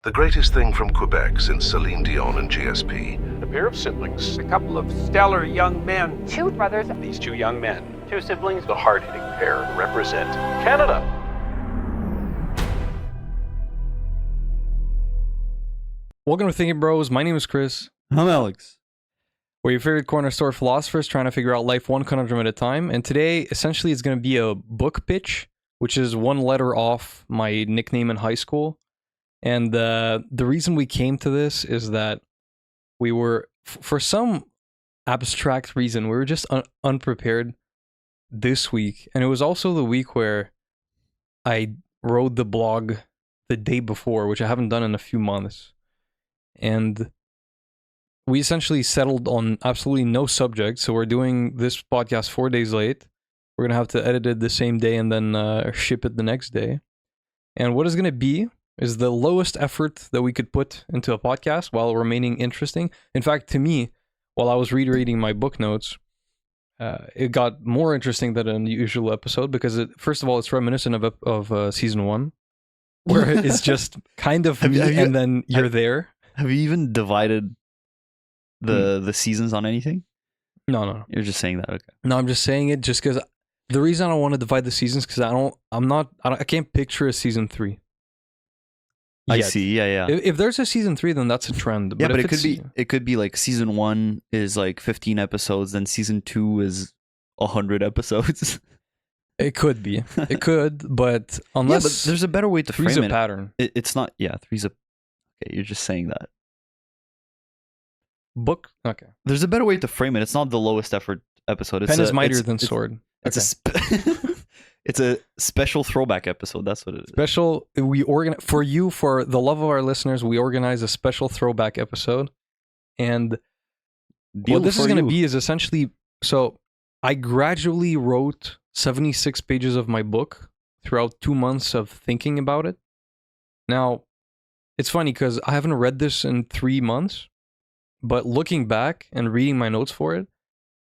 The greatest thing from Quebec since Celine Dion and GSP. A pair of siblings. A couple of stellar young men. Two brothers. These two young men. Two siblings. The hard-hitting pair represent Canada. Welcome to Thinkin Bros. My name is Chris. I'm Alex. We're your favorite corner store philosophers trying to figure out life one conundrum at a time. And today, essentially, it's going to be a book pitch, which is one letter off my nickname in high school. And the reason we came to this is that we were, for some abstract reason, we were just unprepared this week. And it was also the week where I wrote the blog the day before, which I haven't done in a few months. And we essentially settled on absolutely no subject. So we're doing this podcast 4 days late. We're going to have to edit it the same day and then ship it the next day. And what is going to be is the lowest effort that we could put into a podcast while remaining interesting. In fact, to me, while I was rereading my book notes, it got more interesting than an usual episode because, first of all, it's reminiscent of season 1, where it's just kind of me and then you're there. Have you even divided the seasons on anything? No. You're just saying that, okay. No, I'm just saying it just because the reason I don't want to divide the seasons because I can't picture a season 3. I yet. see, yeah. If there's a season 3, then that's a trend. Yeah, but it could be like season 1 is like 15 episodes, then season 2 is 100 episodes. It could be. It could, but unless but there's a better way to frame it. Three's a pattern. It's not, three's a... Okay, you're just saying that. Book? Okay. There's a better way to frame it. It's not the lowest effort episode. Pen is mightier than sword. It's a special throwback episode. That's what it is. Special. We organize for you, for the love of our listeners. We organize a special throwback episode, and what this is going to be is essentially. So, I gradually wrote 76 pages of my book throughout 2 months of thinking about it. Now, it's funny because I haven't read this in 3 months, but looking back and reading my notes for it,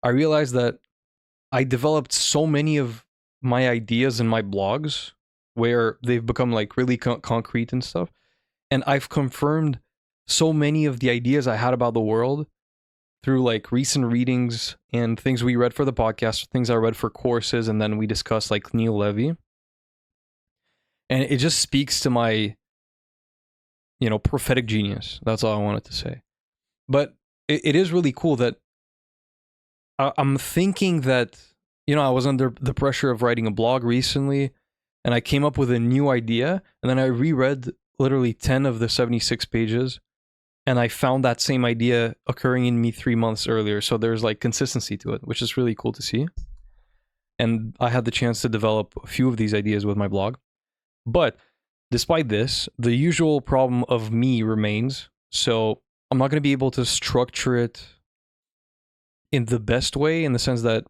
I realized that I developed so many of my ideas in my blogs where they've become like really concrete and stuff. And I've confirmed so many of the ideas I had about the world through like recent readings and things we read for the podcast, things I read for courses, and then we discussed like Neil Levy. And it just speaks to my, prophetic genius. That's all I wanted to say. But it is really cool that I'm thinking that, I was under the pressure of writing a blog recently, and I came up with a new idea, and then I reread literally 10 of the 76 pages, and I found that same idea occurring in me 3 months earlier. So there's like consistency to it, which is really cool to see. And I had the chance to develop a few of these ideas with my blog. But despite this, the usual problem of me remains. So I'm not going to be able to structure it in the best way, in the sense that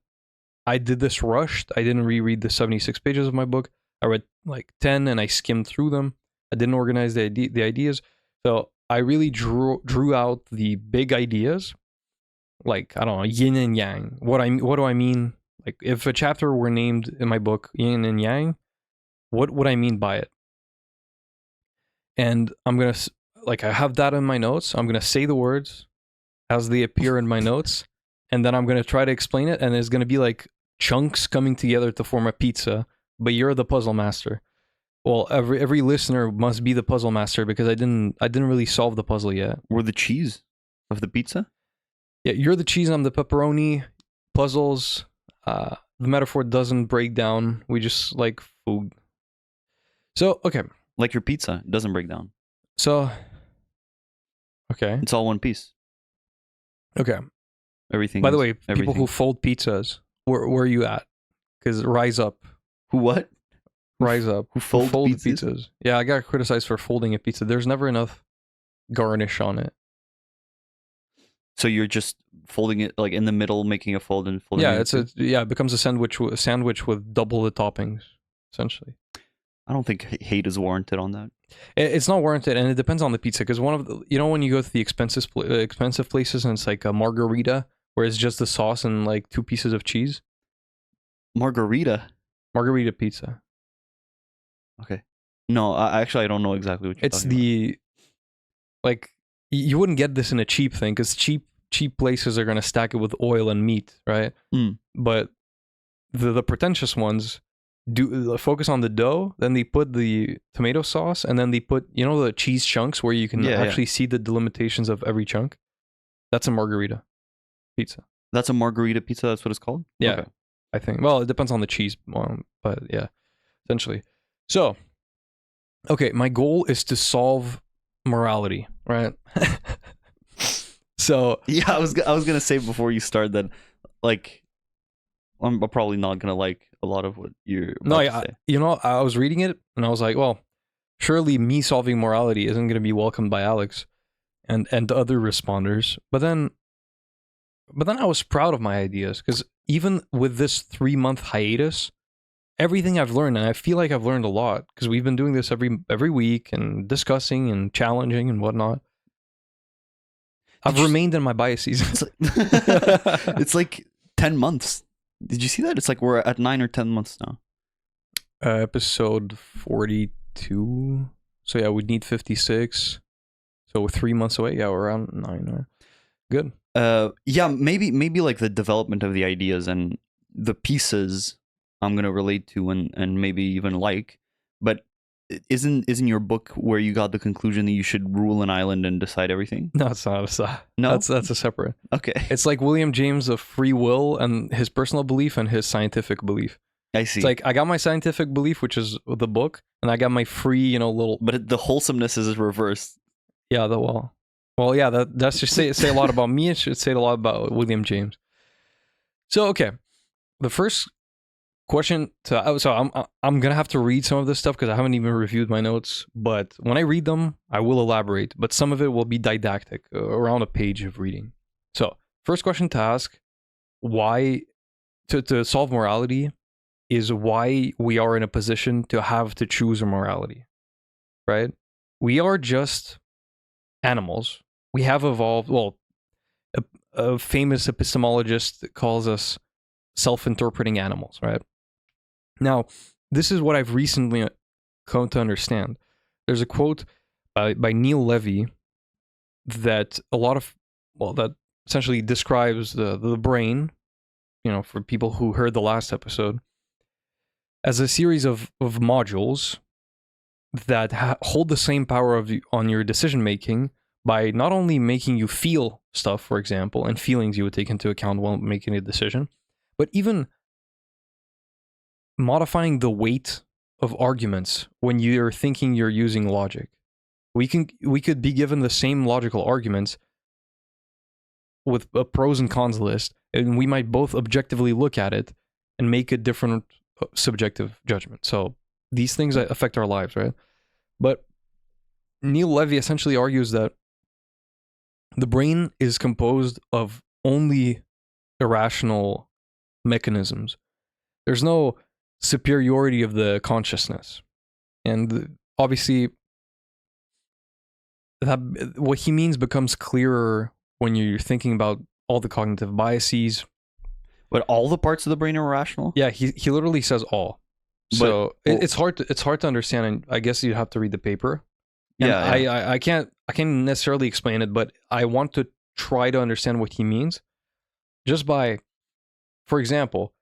I did this rushed. I didn't reread the 76 pages of my book. I read like 10 and I skimmed through them. I didn't organize the ideas. So I really drew out the big ideas, like, I don't know, yin and yang. What do I mean? Like, if a chapter were named in my book yin and yang, what would I mean by it? And I'm going to, I have that in my notes. I'm going to say the words as they appear in my notes, and then I'm going to try to explain it, and it's going to be like chunks coming together to form a pizza, but you're the puzzle master. Well, every listener must be the puzzle master because I didn't really solve the puzzle yet. We're the cheese of the pizza? Yeah, you're the cheese, I'm the pepperoni. Puzzles, the metaphor doesn't break down. We just like food. So, okay. Like your pizza, it doesn't break down. So, okay. It's all one piece. Okay. Everything. By the way, people who fold pizzas, where are you at? Because rise up. Who what? Rise up. Who fold pizzas? Yeah, I got criticized for folding a pizza. There's never enough garnish on it. So you're just folding it like in the middle, making a fold and folding. Yeah, it becomes a sandwich with double the toppings, essentially. I don't think hate is warranted on that. It's not warranted, and it depends on the pizza. Because one of the, when you go to the expensive places and it's like a margarita, where it's just the sauce and like 2 pieces of cheese. Margarita pizza. Okay. No, I don't know exactly what you're talking about. Like you wouldn't get this in a cheap thing because cheap places are gonna stack it with oil and meat, right? But the pretentious ones do focus on the dough, then they put the tomato sauce, and then they put the cheese chunks where you can actually see the delimitations of every chunk. That's a margarita pizza. That's a margarita pizza. That's what it's called. Yeah, Okay. I think. Well, it depends on the cheese, but yeah, essentially. So, okay, my goal is to solve morality, right? So Yeah, I was gonna say before you start that, like, I'm probably not gonna like a lot of what you're about to say. I was reading it and I was like, well, surely me solving morality isn't going to be welcomed by Alex and the other responders. But then I was proud of my ideas because even with this 3-month hiatus, everything I've learned, and I feel like I've learned a lot because we've been doing this every week and discussing and challenging and whatnot. I've remained in my biases. It's like 10 months. Did you see that? It's like we're at 9 or 10 months now. Episode 42. So yeah, we'd need 56. So we're 3 months away. Yeah, we're around 9. Good. Yeah, maybe like the development of the ideas and the pieces I'm gonna relate to and maybe even like. But isn't your book where you got the conclusion that you should rule an island and decide everything? No, it's not. No, that's a separate. Okay. It's like William James of free will and his personal belief and his scientific belief. I see. It's like I got my scientific belief, which is the book, and I got my free, little. But the wholesomeness is reversed. Yeah, well, yeah. That's just say a lot about me. It should say a lot about William James. So okay, the first question I'm gonna have to read some of this stuff because I haven't even reviewed my notes. But when I read them, I will elaborate. But some of it will be didactic, around a page of reading. So first question to ask: why to solve morality is why we are in a position to have to choose a morality, right? We are just animals. We have evolved. Well, a famous epistemologist calls us self-interpreting animals, right? Now, this is what I've recently come to understand. There's a quote by Neil Levy that that essentially describes the brain, for people who heard the last episode, as a series of modules that hold the same power on your decision making by not only making you feel stuff, for example, and feelings you would take into account while making a decision, but even modifying the weight of arguments when you're thinking you're using logic. We could be given the same logical arguments with a pros and cons list, and we might both objectively look at it and make a different subjective judgment. So these things affect our lives, right? But Neil Levy essentially argues that the brain is composed of only irrational mechanisms. There's no superiority of the consciousness. And obviously, that what he means becomes clearer when you're thinking about all the cognitive biases. But all the parts of the brain are irrational? Yeah, he literally says all. So it's hard to understand, and I guess you'd have to read the paper. And Yeah. I can't necessarily explain it, but I want to try to understand what he means. Just by, for example,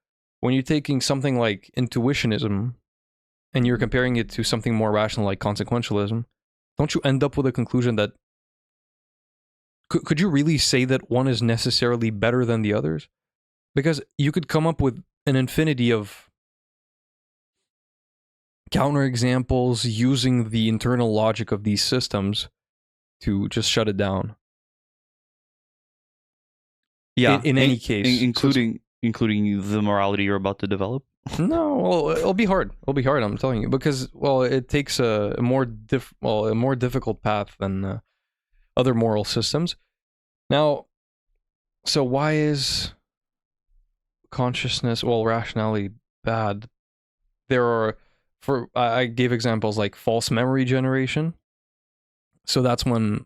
when you're taking something like intuitionism and you're comparing it to something more rational like consequentialism, don't you end up with a conclusion that could you really say that one is necessarily better than the others? Because you could come up with an infinity of counterexamples using the internal logic of these systems to just shut it down. Yeah. In any case. Including the morality you're about to develop? No, well, it'll be hard. I'm telling you, because it takes a more difficult path than other moral systems. Now, so why is consciousness, rationality bad? I gave examples like false memory generation. So that's when,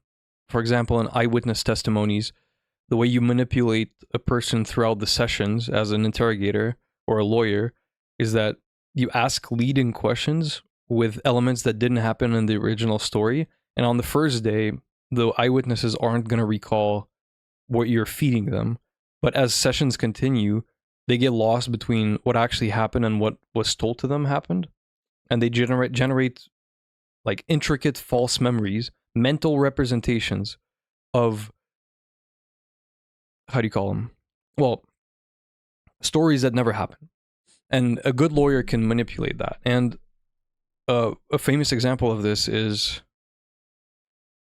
for example, in eyewitness testimonies, the way you manipulate a person throughout the sessions as an interrogator or a lawyer is that you ask leading questions with elements that didn't happen in the original story. And on the first day, the eyewitnesses aren't going to recall what you're feeding them. But as sessions continue, they get lost between what actually happened and what was told to them happened. And they generate like intricate false memories, mental representations of, how do you call them? Well, stories that never happened. And a good lawyer can manipulate that. And a famous example of this is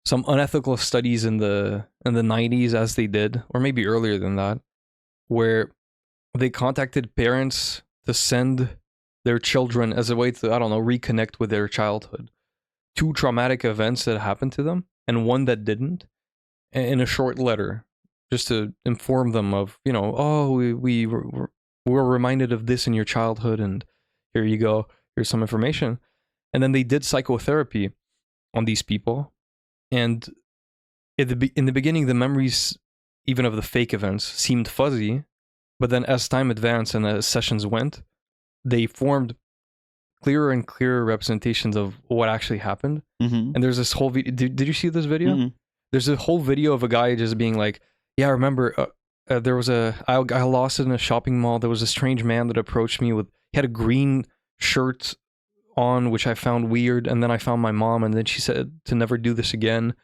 some unethical studies in the 90s, as they did, or maybe earlier than that, where they contacted parents to send their children as a way to, I don't know, reconnect with their childhood. 2 traumatic events that happened to them and one that didn't, in a short letter, just to inform them of, we were reminded of this in your childhood, and here you go, here's some information. And then they did psychotherapy on these people, and in the beginning, the memories, even of the fake events, seemed fuzzy, but then as time advanced and as sessions went, they formed clearer and clearer representations of what actually happened. Mm-hmm. And there's this whole video. Did you see this video? Mm-hmm. There's a whole video of a guy just being like, yeah, I remember there was I lost it in a shopping mall. There was a strange man that approached me he had a green shirt on, which I found weird. And then I found my mom, and then she said to never do this again.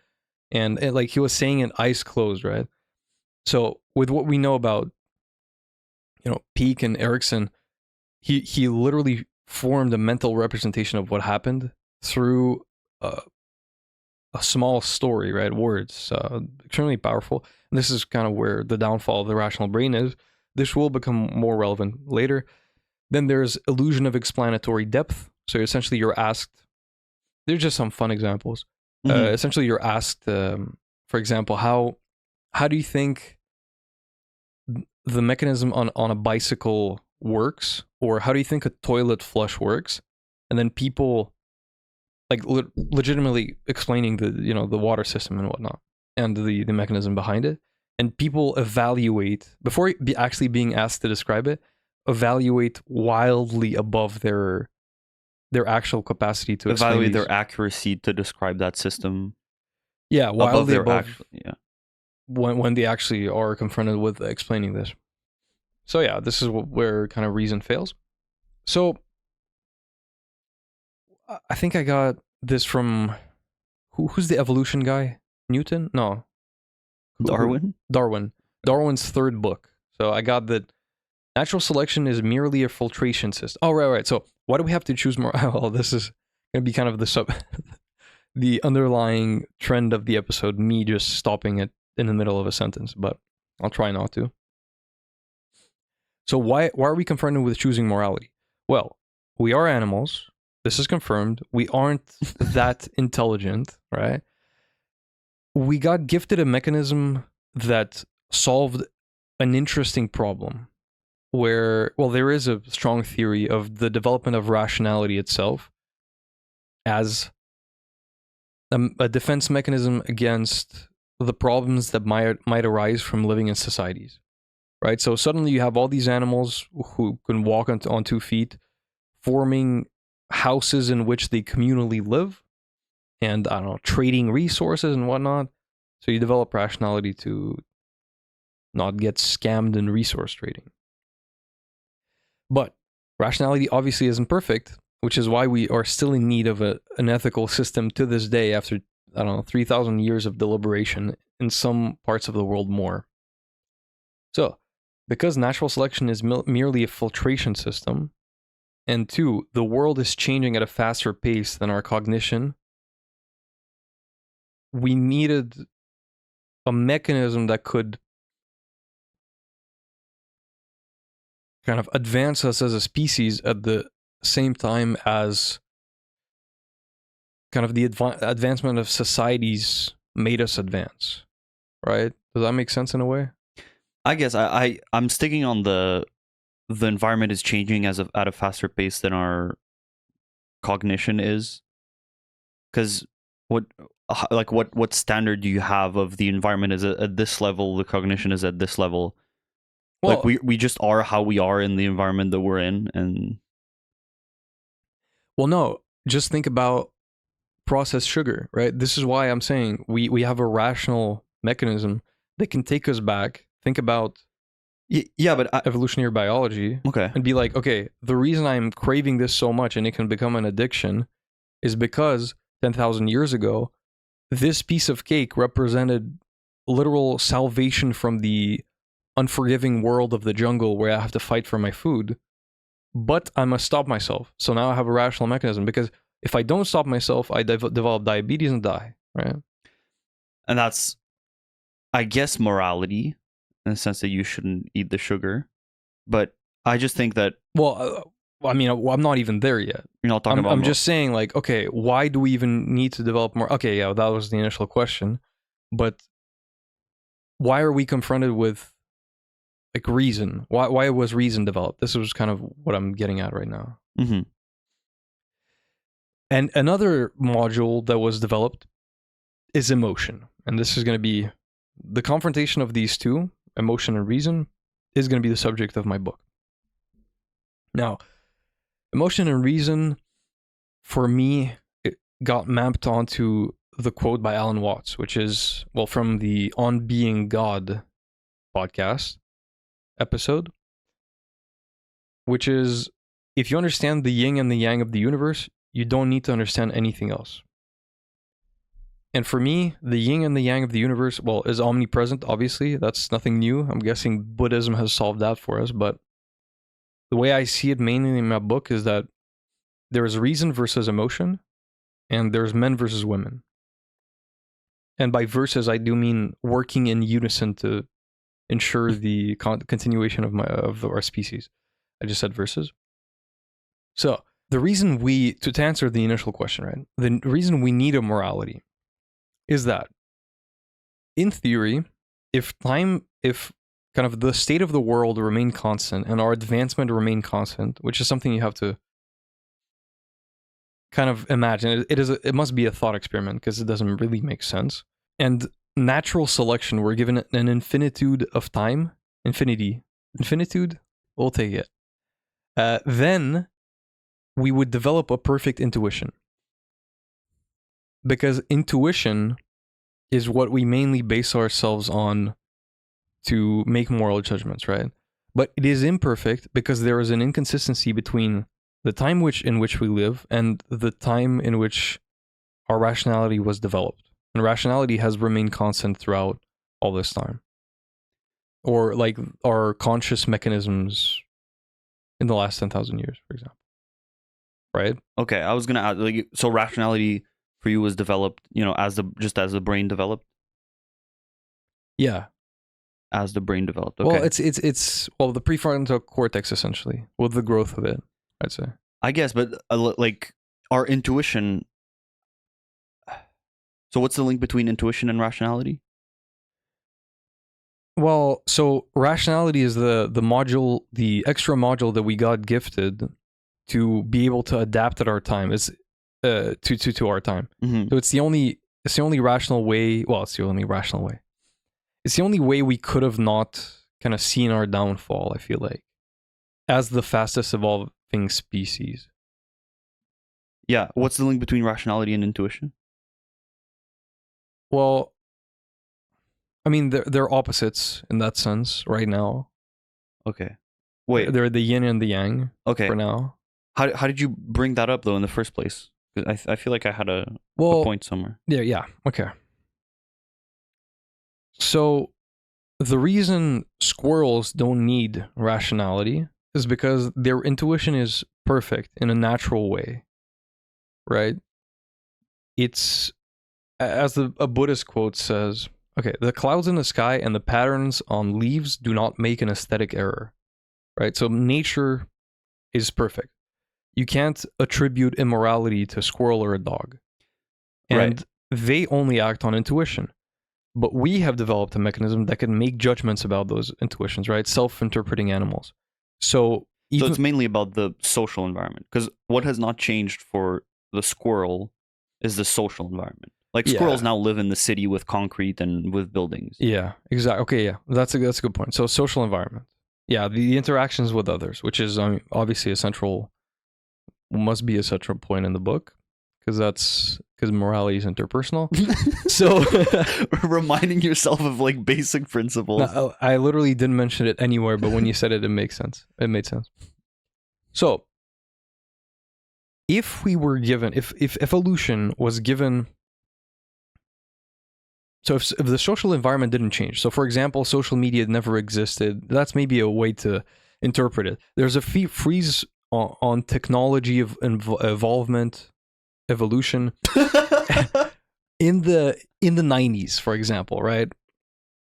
And like he was saying it eyes closed, right? So with what we know about, Peake and Erickson, he literally formed a mental representation of what happened through a small story, right? Words, extremely powerful. And this is kind of where the downfall of the rational brain is. This will become more relevant later. Then there's illusion of explanatory depth. So essentially you're asked, there's just some fun examples. Mm-hmm. Essentially you're asked, for example, how do you think the mechanism on a bicycle works? Or how do you think a toilet flush works? And then people like legitimately explaining the water system and whatnot and the mechanism behind it. And people evaluate, before actually being asked to describe it, evaluate wildly above their actual capacity to evaluate their accuracy to describe that system. Yeah, wildly above yeah. When they actually are confronted with explaining this. So yeah, this is where kind of reason fails. So I think I got this from who's the evolution guy? Newton? No. Darwin? Darwin's third book. So I got that natural selection is merely a filtration system. Oh, right. So why do we have to choose more? Well, this is going to be kind of the underlying trend of the episode, me just stopping it in the middle of a sentence, but I'll try not to. So why are we confronted with choosing morality? Well, we are animals. This is confirmed. We aren't that intelligent, right? We got gifted a mechanism that solved an interesting problem where, well, there is a strong theory of the development of rationality itself as a defense mechanism against the problems that might arise from living in societies, right? So suddenly you have all these animals who can walk on 2 feet, forming houses in which they communally live, and I don't know, trading resources and whatnot. So you develop rationality to not get scammed in resource trading. But rationality obviously isn't perfect, which is why we are still in need of an ethical system to this day after, 3,000 years of deliberation, in some parts of the world more. So, because natural selection is merely a filtration system, and 2, the world is changing at a faster pace than our cognition, we needed a mechanism that could kind of advance us as a species at the same time as kind of the advancement of societies made us advance, right? Does that make sense in a way? I guess I'm sticking on the environment is changing at a faster pace than our cognition is. Because what standard do you have of the environment is at this level, the cognition is at this level? Well, like we just are how we are in the environment that we're in, and well, no, just think about processed sugar, right? This is why I'm saying we have a rational mechanism that can take us back, think about Yeah, but evolutionary biology, okay. and be like, okay, the reason I'm craving this so much and it can become an addiction is because 10,000 years ago, this piece of cake represented literal salvation from the unforgiving world of the jungle where I have to fight for my food. But I must stop myself. So now I have a rational mechanism, because if I don't stop myself, I develop diabetes and die, right? And that's, I guess, morality, in the sense that you shouldn't eat the sugar. But I just think that Well, I mean, I'm not even there yet. you're not talking about. I'm just saying, like, okay, why do we even need to develop more? Okay, yeah, that was the initial question. But why are we confronted with, like, reason? Why was reason developed? This was kind of what I'm getting at right now. Mm-hmm. And another module that was developed is emotion. And this is going to be the confrontation of these two, emotion and reason, is going to be the subject of my book. Now, emotion and reason, for me, it got mapped onto the quote by Alan Watts, which is, well, from the On Being God podcast episode, which is, if you understand the yin and the yang of the universe, you don't need to understand anything else. And for me, the yin and the yang of the universe, well, is omnipresent, obviously. That's nothing new. I'm guessing Buddhism has solved that for us. But the way I see it mainly in my book is that there is reason versus emotion, and there's men versus women. And by versus, I do mean working in unison to ensure the continuation of our species. I just said versus. So the reason to answer the initial question, right? The reason we need a morality is that, in theory, if kind of the state of the world remain constant and our advancement remain constant, which is something you have to kind of imagine. It must be a thought experiment, because it doesn't really make sense. And natural selection, we're given an infinitude of time. Infinitude? We'll take it. Then we would develop a perfect intuition. Because intuition is what we mainly base ourselves on to make moral judgments, right? But it is imperfect because there is an inconsistency between the time in which we live and the time in which our rationality was developed. And rationality has remained constant throughout all this time. Or like our conscious mechanisms in the last 10,000 years, for example. Right? Okay, I was gonna add, like, so rationality for you was developed, as the brain developed. Yeah. As the brain developed. Okay. Well, it's the prefrontal cortex, essentially, with the growth of it, I'd say. I guess, but like our intuition. So what's the link between intuition and rationality? Well, so rationality is the module, the extra module that we got gifted to be able to adapt at our time. It's to our time. Mm-hmm. So it's the only rational way. Well, it's the only rational way. It's the only way we could have not kind of seen our downfall, I feel like, as the fastest evolving species. Yeah. What's the link between rationality and intuition? Well, I mean, they're opposites in that sense right now. Okay. Wait. They're the yin and the yang. Okay. For now. How did you bring that up though in the first place? 'Cause I feel like I had a point somewhere. Yeah. Okay. So the reason squirrels don't need rationality is because their intuition is perfect in a natural way, right? It's, as a Buddhist quote says, okay, the clouds in the sky and the patterns on leaves do not make an aesthetic error, right? So nature is perfect. You can't attribute immorality to a squirrel or a dog. And they only act on intuition. But we have developed a mechanism that can make judgments about those intuitions, right? Self-interpreting animals. So it's mainly about the social environment, because what has not changed for the squirrel is the social environment. Like squirrels now live in the city with concrete and with buildings. Yeah, exactly. Okay, yeah, that's a good point. So social environment. Yeah, the interactions with others, which is obviously must be a central point in the book, because morality is interpersonal. So reminding yourself of like basic principles. no, I literally didn't mention it anywhere, but when you said it, it makes sense. It made sense. So if we were given, if evolution was given, so if the social environment didn't change, so for example, social media never existed, that's maybe a way to interpret it. There's a freeze on technology of evolution in the 90s, for example, right?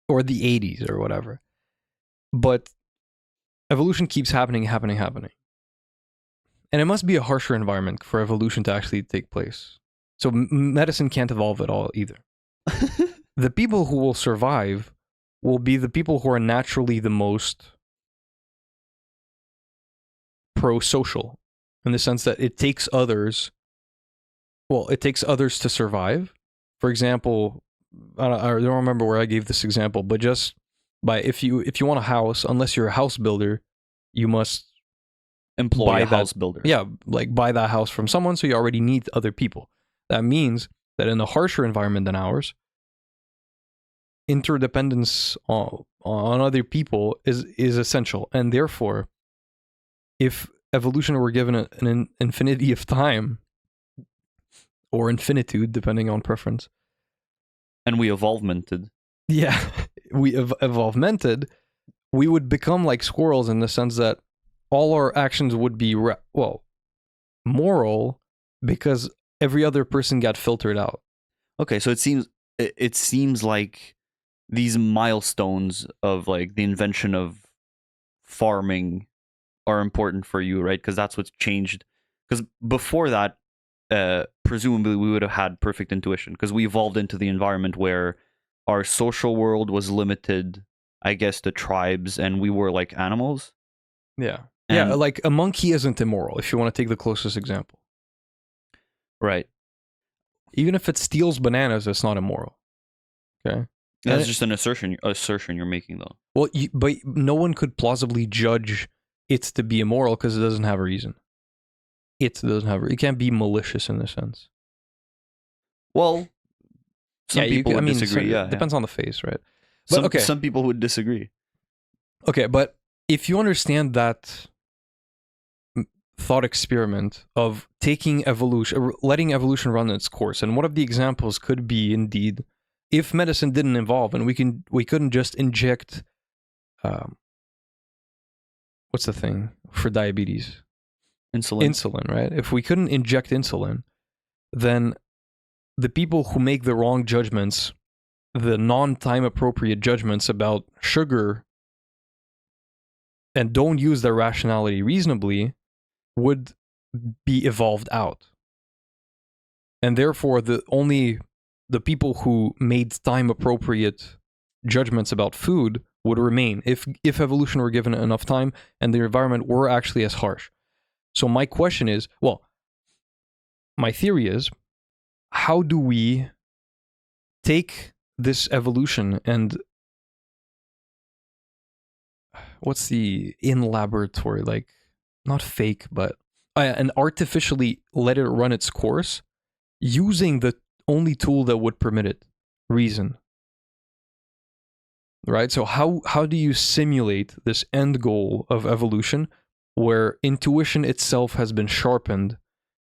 Or the 80s or whatever. But evolution keeps happening. And it must be a harsher environment for evolution to actually take place. So medicine can't evolve at all either. The people who will survive will be the people who are naturally the most pro-social, in the sense that it takes others to survive. For example, I don't remember where I gave this example, but just by if you want a house, unless you're a house builder, you must employ a house builder. Yeah, like buy that house from someone, so you already need other people. That means that in a harsher environment than ours, interdependence on other people is essential. And therefore, if evolution were given an infinity of time, or infinitude, depending on preference, and we evolvemented. Yeah, we evolvemented, we would become like squirrels in the sense that all our actions would be, moral, because every other person got filtered out. Okay, so it seems like these milestones of like the invention of farming are important for you, right? Because that's what's changed. Because before that, presumably we would have had perfect intuition, because we evolved into the environment where our social world was limited, I guess, to tribes, and we were like animals. Yeah. Yeah, like a monkey isn't immoral, if you want to take the closest example. Right. Even if it steals bananas, it's not immoral. Okay? That's just an assertion you're making, though. Well, but no one could plausibly judge it to be immoral because it doesn't have a reason. It can't be malicious in a sense. Well, some people would disagree. Yeah, depends on the face, right? But, some people would disagree. Okay, but if you understand that thought experiment of taking evolution, letting evolution run its course, and one of the examples could be indeed if medicine didn't evolve and we couldn't just inject, what's the thing for diabetes? Insulin, right? If we couldn't inject insulin, then the people who make the wrong judgments, the non-time appropriate judgments about sugar, and don't use their rationality reasonably, would be evolved out. And therefore, the people who made time appropriate judgments about food would remain if evolution were given enough time and the environment were actually as harsh. So my question is, my theory is, how do we take this evolution and what's the in laboratory, like not fake, but and artificially let it run its course using the only tool that would permit it, reason. Right? So how do you simulate this end goal of evolution where intuition itself has been sharpened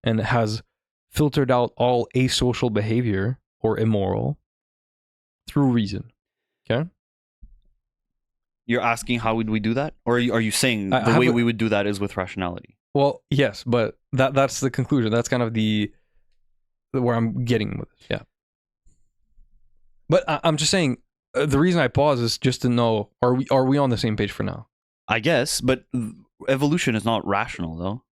and has filtered out all asocial behavior or immoral through reason? Okay? You're asking how would we do that? Or are you saying the way we would do that is with rationality? Well, yes, but that's the conclusion. That's kind of where I'm getting with it. Yeah. But I'm just saying, the reason I pause is just to know, are we on the same page for now? I guess, but evolution is not rational, though.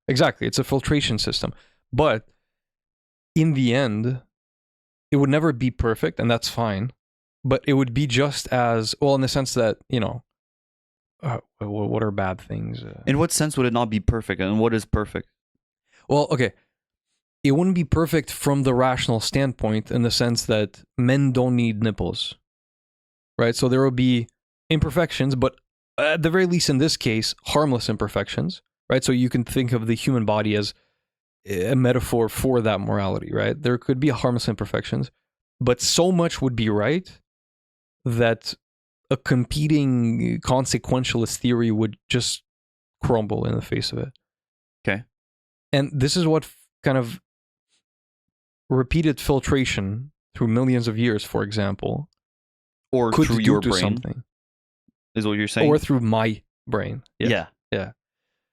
Exactly. It's a filtration system. But in the end, it would never be perfect, and that's fine. But it would be just as, well, in the sense that, what are bad things? In what sense would it not be perfect, and what is perfect? Well, okay. It wouldn't be perfect from the rational standpoint in the sense that men don't need nipples, right? So there will be imperfections, but at the very least in this case, harmless imperfections, right? So you can think of the human body as a metaphor for that morality, right? There could be harmless imperfections, but so much would be right that a competing consequentialist theory would just crumble in the face of it. Okay. And this is what kind of repeated filtration through millions of years, for example, Or could through do your to brain, something. is what you're saying? Or through my brain. Yes. Yeah. Yeah.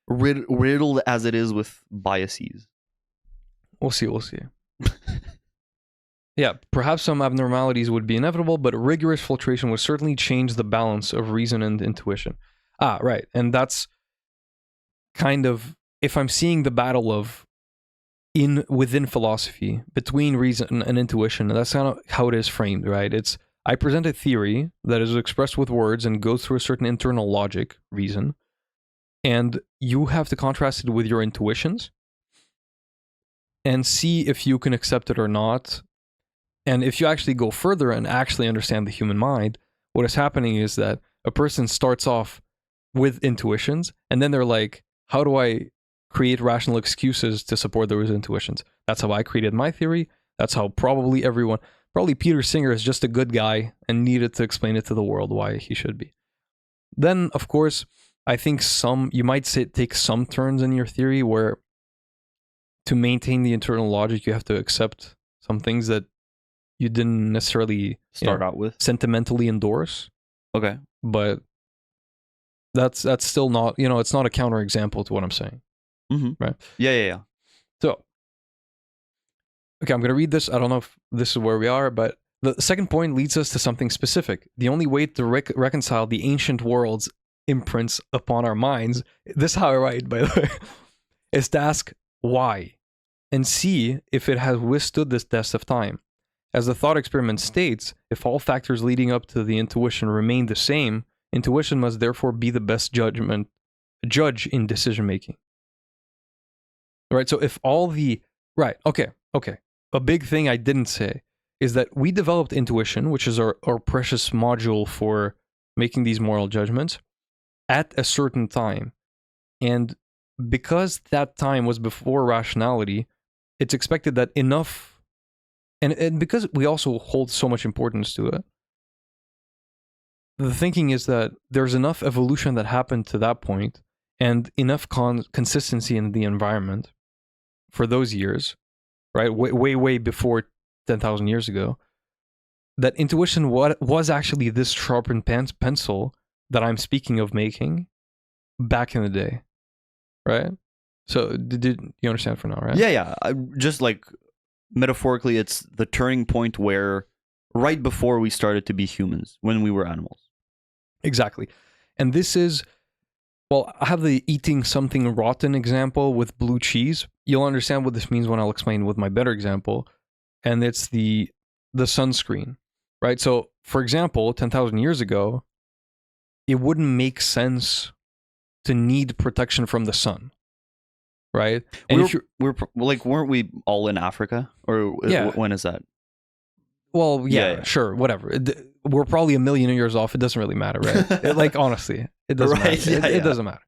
Riddled as it is with biases. We'll see. Yeah, perhaps some abnormalities would be inevitable, but rigorous filtration would certainly change the balance of reason and intuition. Right. And that's kind of, if I'm seeing the battle of within philosophy between reason and intuition, that's kind of how it is framed, right? It's, I present a theory that is expressed with words and goes through a certain internal logic, reason, and you have to contrast it with your intuitions and see if you can accept it or not. And if you actually go further and actually understand the human mind, what is happening is that a person starts off with intuitions, and then they're like, how do I create rational excuses to support those intuitions? That's how I created my theory. That's how probably Peter Singer is just a good guy and needed to explain it to the world why he should be. Then, of course, I think you might say take some turns in your theory where to maintain the internal logic, you have to accept some things that you didn't necessarily Start out with. sentimentally endorse. Okay. But that's still not, it's not a counterexample to what I'm saying. Mm-hmm. Right? Yeah. So, okay, I'm going to read this. I don't know if this is where we are, but the second point leads us to something specific. The only way to reconcile the ancient world's imprints upon our minds, this is how I write, by the way, is to ask why and see if it has withstood this test of time. As the thought experiment states, if all factors leading up to the intuition remain the same, intuition must therefore be the best judge in decision making. Right? So if all the... Right, okay. A big thing I didn't say is that we developed intuition, which is our precious module for making these moral judgments, at a certain time. And because that time was before rationality, it's expected that enough... And because we also hold so much importance to it, the thinking is that there's enough evolution that happened to that point and enough consistency in the environment for those years, right? Way before 10,000 years ago, that intuition was actually this sharpened pencil that I'm speaking of making back in the day, right? So did you understand for now, right? Yeah. Just like metaphorically, it's the turning point where right before we started to be humans, when we were animals. Exactly. And this is, well, I have the eating something rotten example with blue cheese. You'll understand what this means when I'll explain with my better example. And it's the sunscreen, right? So, for example, 10,000 years ago, it wouldn't make sense to need protection from the sun, right? And weren't we all in Africa? Or Yeah. When is that? Well, yeah, Yeah. sure, whatever. We're probably a million years off. It doesn't really matter, right? Honestly, it doesn't Right, matter. yeah. It doesn't matter.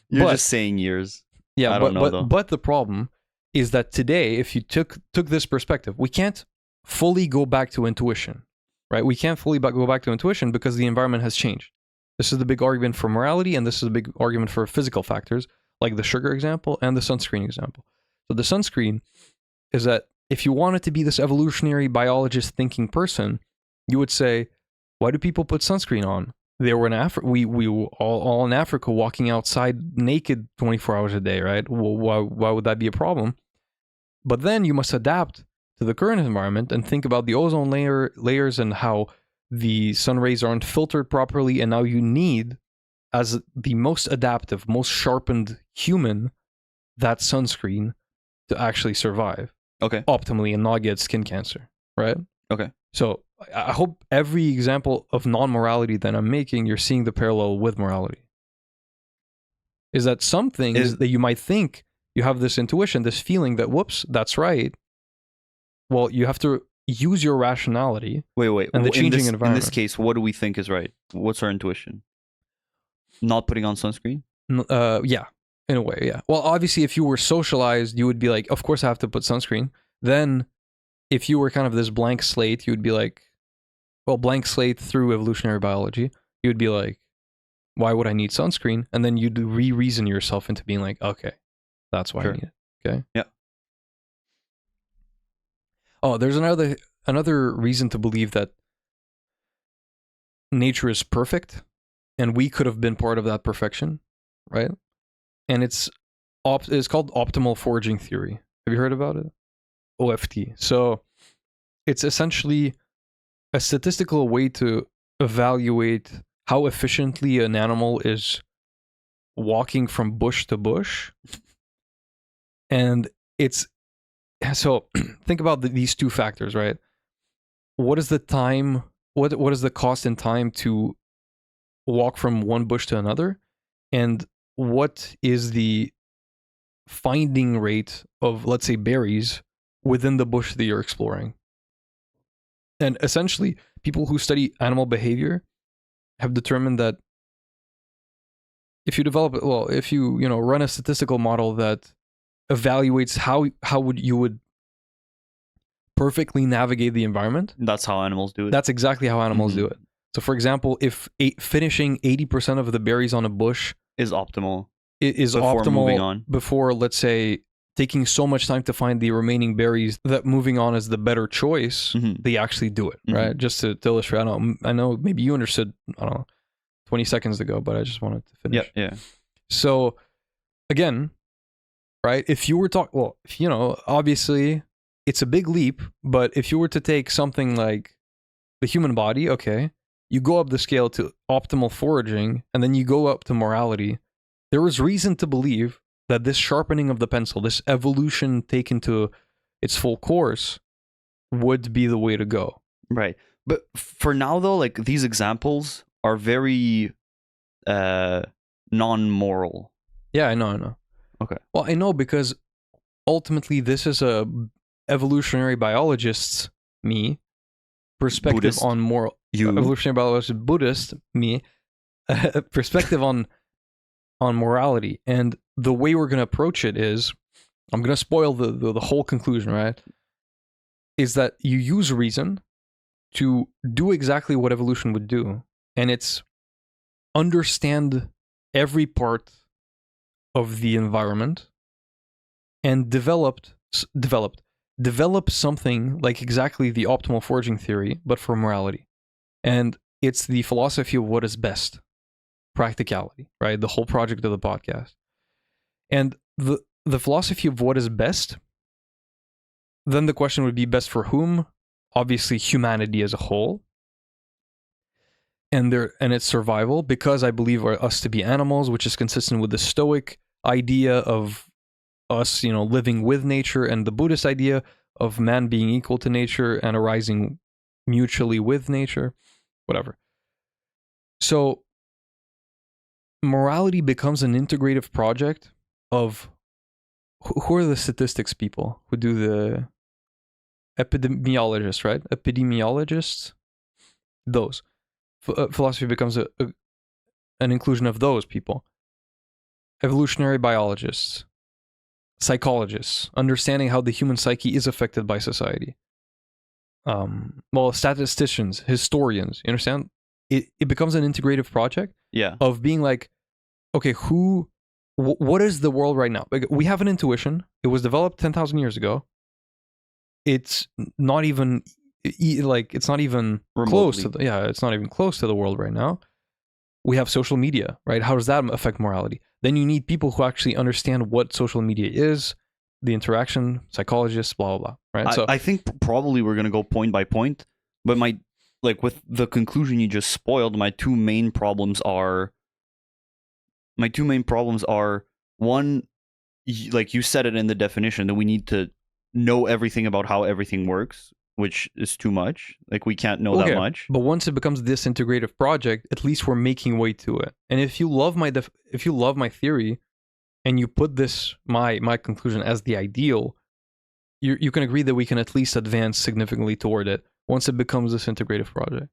You're But- just saying years. Yeah, I don't know, though. but the problem is that today, if you took this perspective, we can't fully go back to intuition, right? We can't fully go back to intuition because the environment has changed. This is the big argument for morality, and this is a big argument for physical factors, like the sugar example and the sunscreen example. So the sunscreen is that if you wanted to be this evolutionary biologist thinking person, you would say, why do people put sunscreen on? They were in Africa. We were all in Africa walking outside naked 24 hours a day, right? Well, why would that be a problem? But then you must adapt to the current environment and think about the ozone layers and how the sun rays aren't filtered properly. And now you need, as the most adaptive, most sharpened human, that sunscreen to actually survive Okay. optimally and not get skin cancer, right? Okay. So I hope every example of non-morality that I'm making, you're seeing the parallel with morality. Is that some things that you might think you have this intuition, this feeling that, whoops, that's right. Well, you have to use your rationality. Wait. And the changing In environment. this case, what do we think is right? What's our intuition? Not putting on sunscreen? Yeah. In a way, yeah. Well, obviously, if you were socialized, you would be like, of course I have to put sunscreen. Then, if you were kind of this blank slate, you would be like, well, blank slate through evolutionary biology, you would be like, why would I need sunscreen? And then you'd re-reason yourself into being like, okay, that's why I need it. Okay? Yeah. Oh, there's another reason to believe that nature is perfect, and we could have been part of that perfection, right? And it's called optimal foraging theory. Have you heard about it? OFT. So it's essentially a statistical way to evaluate how efficiently an animal is walking from bush to bush. And it's so think about these two factors, right? What is the time? What is the cost in time to walk from one bush to another? And what is the finding rate of, let's say, berries within the bush that you're exploring? And essentially, people who study animal behavior have determined that if you run a statistical model that evaluates how you would perfectly navigate the environment, That's how animals do it. that's exactly how animals do it. So, for example, if finishing 80% of the berries on a bush is optimal. is Before optimal moving on. before, let's say, taking so much time to find the remaining berries, that moving on is the better choice, they actually do it, right? Just to illustrate. I know maybe you understood, 20 seconds ago, but I just wanted to finish. Yeah. So, again, right, if you were obviously, it's a big leap, but if you were to take something like the human body, okay, you go up the scale to optimal foraging, and then you go up to morality, there is reason to believe that this sharpening of the pencil, this evolution taken to its full course, would be the way to go. Right. But for now, though, like, these examples are very non-moral. Yeah, I know. Okay. Well, I know because ultimately this is a evolutionary biologist's perspective Buddhist. on moral. You. Evolutionary biologist Buddhist perspective on morality. And the way we're going to approach it is, I'm going to spoil the whole conclusion, right? Is that you use reason to do exactly what evolution would do. And it's understand every part of the environment and develop something like exactly the optimal foraging theory, but for morality. And it's the philosophy of what is best. Practicality, right? The whole project of the podcast. And the philosophy of what is best, then the question would be best for whom? Obviously humanity as a whole. And its survival, because I believe us to be animals, which is consistent with the Stoic idea of us, living with nature, and the Buddhist idea of man being equal to nature and arising mutually with nature, whatever. So morality becomes an integrative project of who are the statistics people who do the epidemiologists, right? Epidemiologists, those. Philosophy becomes an inclusion of those people. Evolutionary biologists, psychologists, understanding how the human psyche is affected by society. Statisticians, historians, you understand? It becomes an integrative project of being like, okay, what is the world right now? Like, we have an intuition. It was developed 10,000 years ago. It's not even it's not even close to it's not even close to the world right now. We have social media, right? How does that affect morality? Then you need people who actually understand what social media is, the interaction, psychologists, blah, blah, blah, right? I think probably we're going to go point by point, but with the conclusion you just spoiled, my two main problems are one, like you said it in the definition, that we need to know everything about how everything works, which is too much. Like, we can't know that much. But once it becomes this integrative project, at least we're making way to it. And if you love my theory, and you put this my conclusion as the ideal, you can agree that we can at least advance significantly toward it once it becomes this integrative project.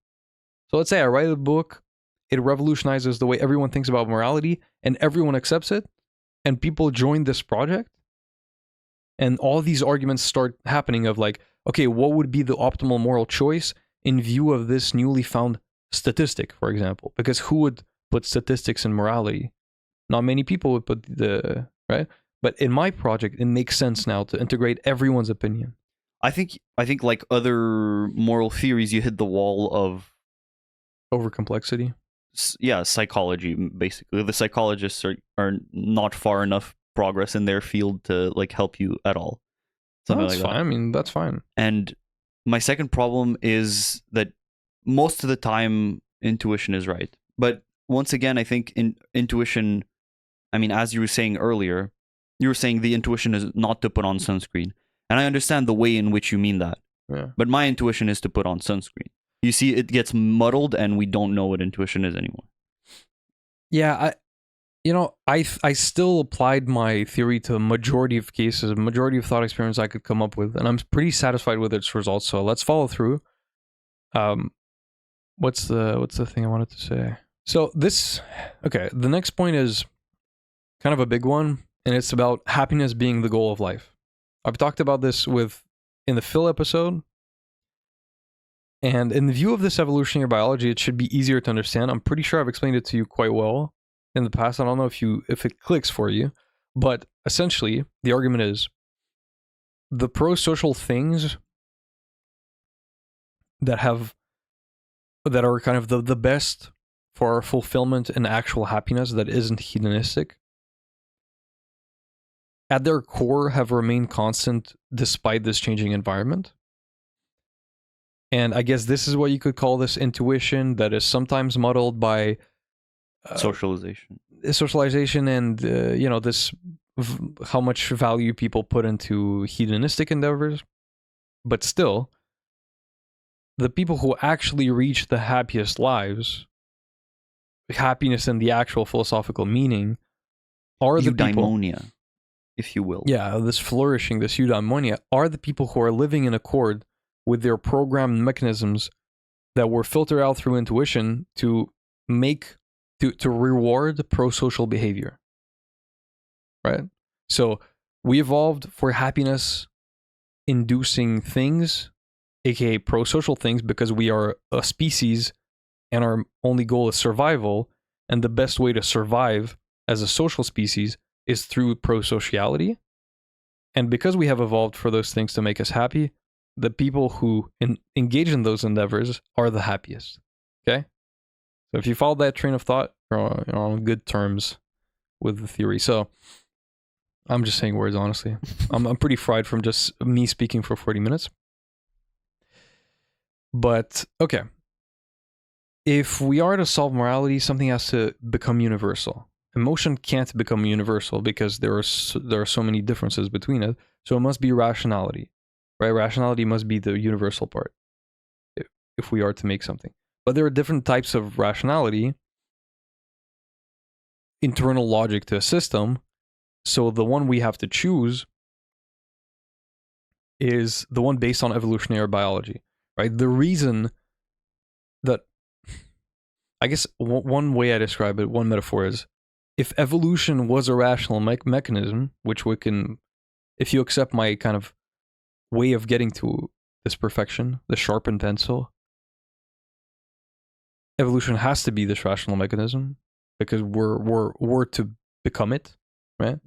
So let's say I write a book, it revolutionizes the way everyone thinks about morality, and everyone accepts it, and people join this project, and all these arguments start happening of like, okay, what would be the optimal moral choice in view of this newly found statistic, for example? Because who would put statistics in morality? Not many people would put right? But in my project, it makes sense now to integrate everyone's opinion. I think like other moral theories, you hit the wall of Over complexity. Psychology. Basically, the psychologists are not far enough progress in their field to like help you at all. That's fine. I mean, that's fine. And my second problem is that most of the time intuition is right. But once again, I think intuition, I mean, as you were saying earlier, you were saying the intuition is not to put on sunscreen. And I understand the way in which you mean that. Yeah. But my intuition is to put on sunscreen. You see, it gets muddled and we don't know what intuition is anymore. Yeah, I still applied my theory to a majority of cases, a majority of thought experiments I could come up with, and I'm pretty satisfied with its results. So let's follow through. What's the thing I wanted to say? So the next point is kind of a big one, and it's about happiness being the goal of life. I've talked about this in the Phil episode. And in the view of this evolutionary biology, it should be easier to understand. I'm pretty sure I've explained it to you quite well in the past. I don't know if it clicks for you, but essentially the argument is the pro-social things that are kind of the best for our fulfillment and actual happiness that isn't hedonistic, at their core have remained constant despite this changing environment. And I guess this is what you could call this intuition that is sometimes muddled by socialization and how much value people put into hedonistic endeavors. But still, the people who actually reach the happiest lives, happiness in the actual philosophical meaning, are the people, if you will. Yeah, this flourishing, this eudaimonia, are the people who are living in accord with their programmed mechanisms that were filtered out through intuition to reward pro-social behavior. Right? So we evolved for happiness inducing things, aka pro-social things, because we are a species and our only goal is survival, and the best way to survive as a social species is through pro-sociality. And because we have evolved for those things to make us happy, the people who engage in those endeavors are the happiest. Okay? So if you follow that train of thought, you're on good terms with the theory. So I'm just saying words, honestly. I'm pretty fried from just me speaking for 40 minutes. But, okay. If we are to solve morality, something has to become universal. Emotion can't become universal because there are so many differences between it. So it must be rationality. Right? Rationality must be the universal part if we are to make something. But there are different types of rationality, internal logic to a system. So the one we have to choose is the one based on evolutionary biology, right? The reason that, I guess one way I describe it, one metaphor is, if evolution was a rational mechanism, which we can, if you accept my kind of way of getting to this perfection, the sharpened pencil, evolution has to be this rational mechanism because we're to become it, right?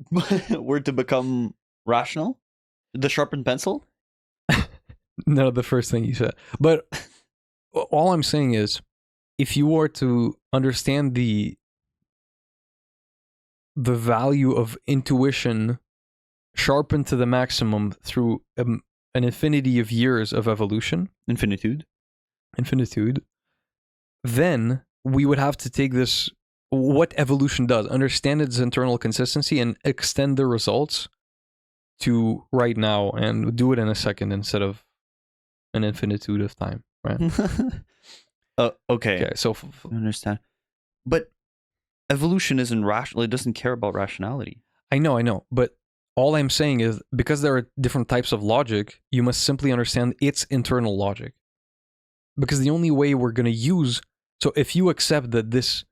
We're to become rational? The sharpened pencil? No, the first thing you said. But all I'm saying is, if you were to understand the value of intuition sharpened to the maximum through an infinity of years of evolution, infinitude, then we would have to take this, what evolution does, understand its internal consistency and extend the results to right now and do it in a second instead of an infinitude of time, right? Okay, so I understand. But evolution isn't rational. It doesn't care about rationality. I know. But all I'm saying is, because there are different types of logic, you must simply understand its internal logic. Because the only way we're going to use... So if you accept that this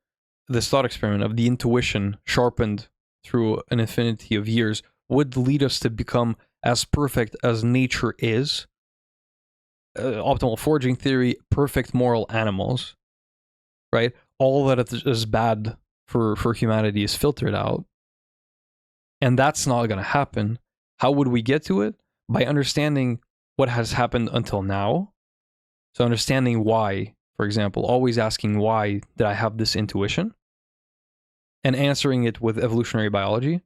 thought experiment of the intuition sharpened through an infinity of years would lead us to become as perfect as nature is. Optimal foraging theory, perfect moral animals, right? All that is bad for humanity is filtered out. And that's not going to happen. How would we get to it? By understanding what has happened until now. So understanding why, for example, always asking why did I have this intuition? And answering it with evolutionary biology.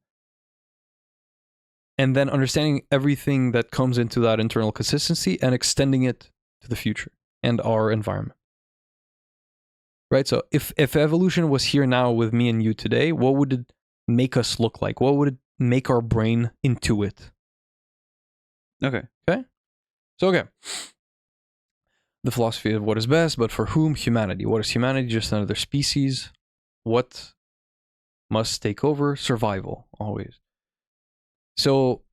And then understanding everything that comes into that internal consistency and extending it to the future and our environment. Right? So if evolution was here now with me and you today, what would it make us look like? What would it make our brain intuit? Okay. So, the philosophy of what is best, but for whom? Humanity. What is humanity? Just another species. What must take over? Survival, always. So,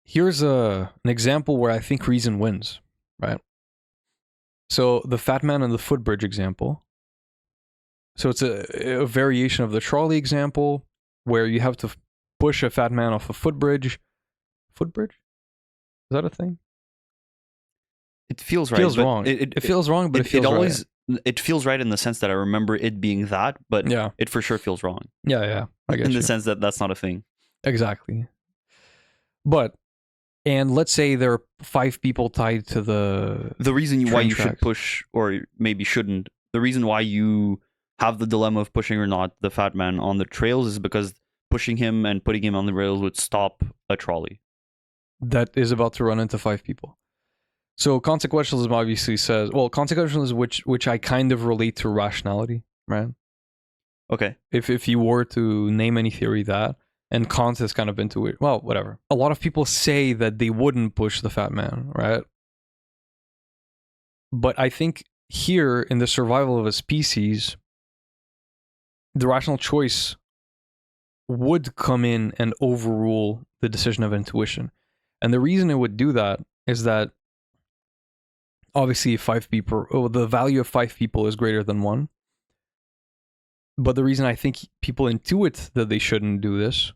here's an example where I think reason wins, right? So, the fat man and the footbridge example. So, it's a variation of the trolley example where you have to push a fat man off a footbridge. Footbridge? Is that a thing? It feels right. Feels but wrong. It feels wrong, but it feels always right. It feels right in the sense that I remember it being that, but Yeah. it for sure feels wrong. Yeah. I guess In the sense that that's not a thing. exactly. And let's say there are 5 people tied to The reason why train you should tracks. push, or maybe shouldn't, the reason why you have the dilemma of pushing or not the fat man on the trails is because pushing him and putting him on the rails would stop a trolley. that is about to run into 5 people. So consequentialism obviously says, well, consequentialism which I kind of relate to rationality, right? Okay. If you were to name any theory that, and Kant is kind of into it, well, whatever. A lot of people say that they wouldn't push the fat man, right? But I think here in the survival of a species, the rational choice would come in and overrule the decision of intuition. And the reason it would do that is that obviously 5 people, the value of 5 people is greater than 1. But the reason I think people intuit that they shouldn't do this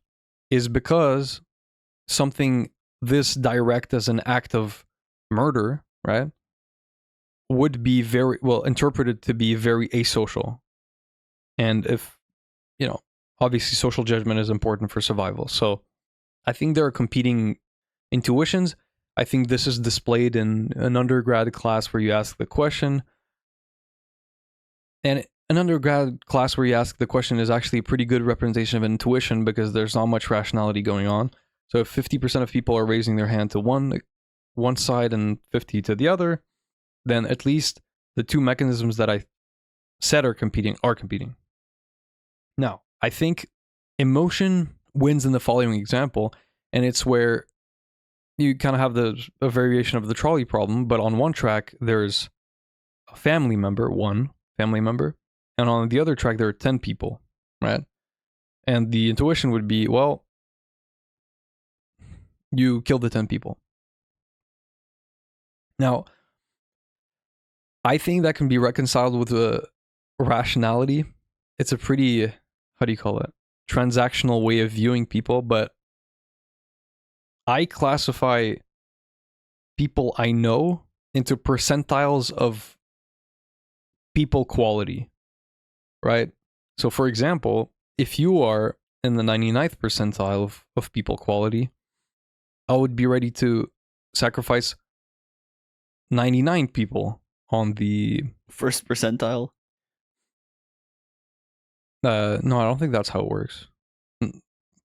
is because something this direct as an act of murder, right, would be very, well, interpreted to be very asocial. And if, obviously social judgment is important for survival. So I think there are competing intuitions. I think this is displayed in an undergrad class where you ask the question. And an undergrad class where you ask the question is actually a pretty good representation of intuition because there's not much rationality going on. So if 50% of people are raising their hand to one side and 50 to the other, then at least the 2 mechanisms that I said are competing. Now, I think emotion wins in the following example, and it's where you kind of have a variation of the trolley problem, but on one track there's a family member, and on the other track there are 10 people, right? And the intuition would be, well, you killed the 10 people. Now, I think that can be reconciled with a rationality. It's a pretty, transactional way of viewing people, but I classify people I know into percentiles of people quality, right? So for example, if you are in the 99th percentile of people quality, I would be ready to sacrifice 99 people on the First percentile? no, I don't think that's how it works.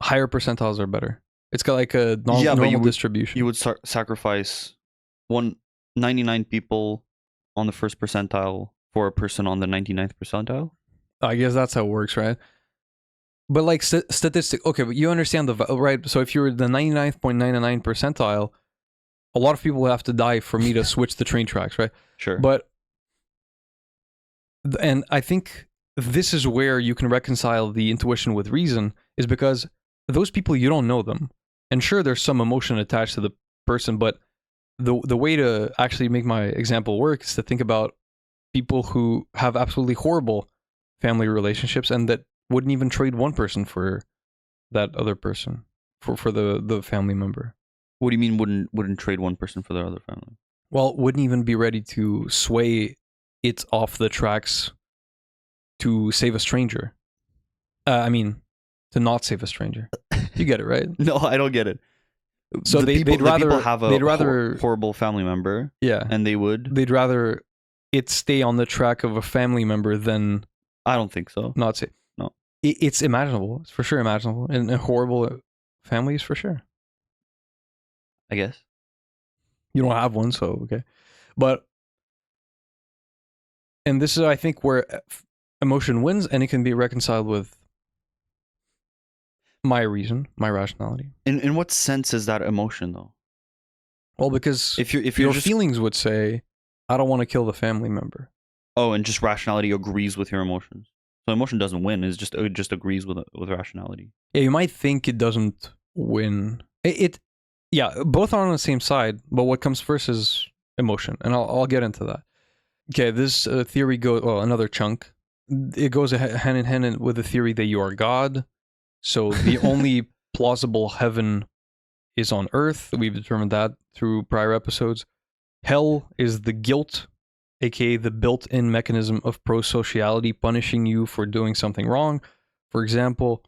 Higher percentiles are better. It's got like a normal distribution. You would sacrifice 99 people on the first percentile for a person on the 99th percentile? I guess that's how it works, right? But like statistic, okay, but you understand right? So if you're the 99.99 percentile, a lot of people would have to die for me to switch the train tracks, right? Sure. And I think this is where you can reconcile the intuition with reason, is because those people, you don't know them. And sure, there's some emotion attached to the person, but the way to actually make my example work is to think about people who have absolutely horrible family relationships, and that wouldn't even trade one person for that other person, for the family member. What do you mean wouldn't trade one person for their other family? Well, wouldn't even be ready to sway it off the tracks to save a stranger. To not save a stranger. You get it, right? No, I don't get it. So they'd rather have a horrible family member. Yeah, and they'd rather it stay on the track of a family member than. I don't think so. Not say no. It's imaginable. It's for sure imaginable, and horrible families for sure. I guess you don't have one, so okay, but and this is I think where emotion wins, and it can be reconciled with my reason, my rationality. In what sense is that emotion though? Well, because if your just, feelings would say, I don't want to kill the family member. Oh, and just rationality agrees with your emotions. So emotion doesn't win. It just agrees with rationality. Yeah, you might think it doesn't win. Yeah, both are on the same side, but what comes first is emotion, and I'll get into that. Okay, this theory goes, well, another chunk. It goes hand in hand with the theory that you are God. So the only plausible heaven is on earth. We've determined that through prior episodes. Hell is the guilt, aka the built-in mechanism of prosociality punishing you for doing something wrong. For example,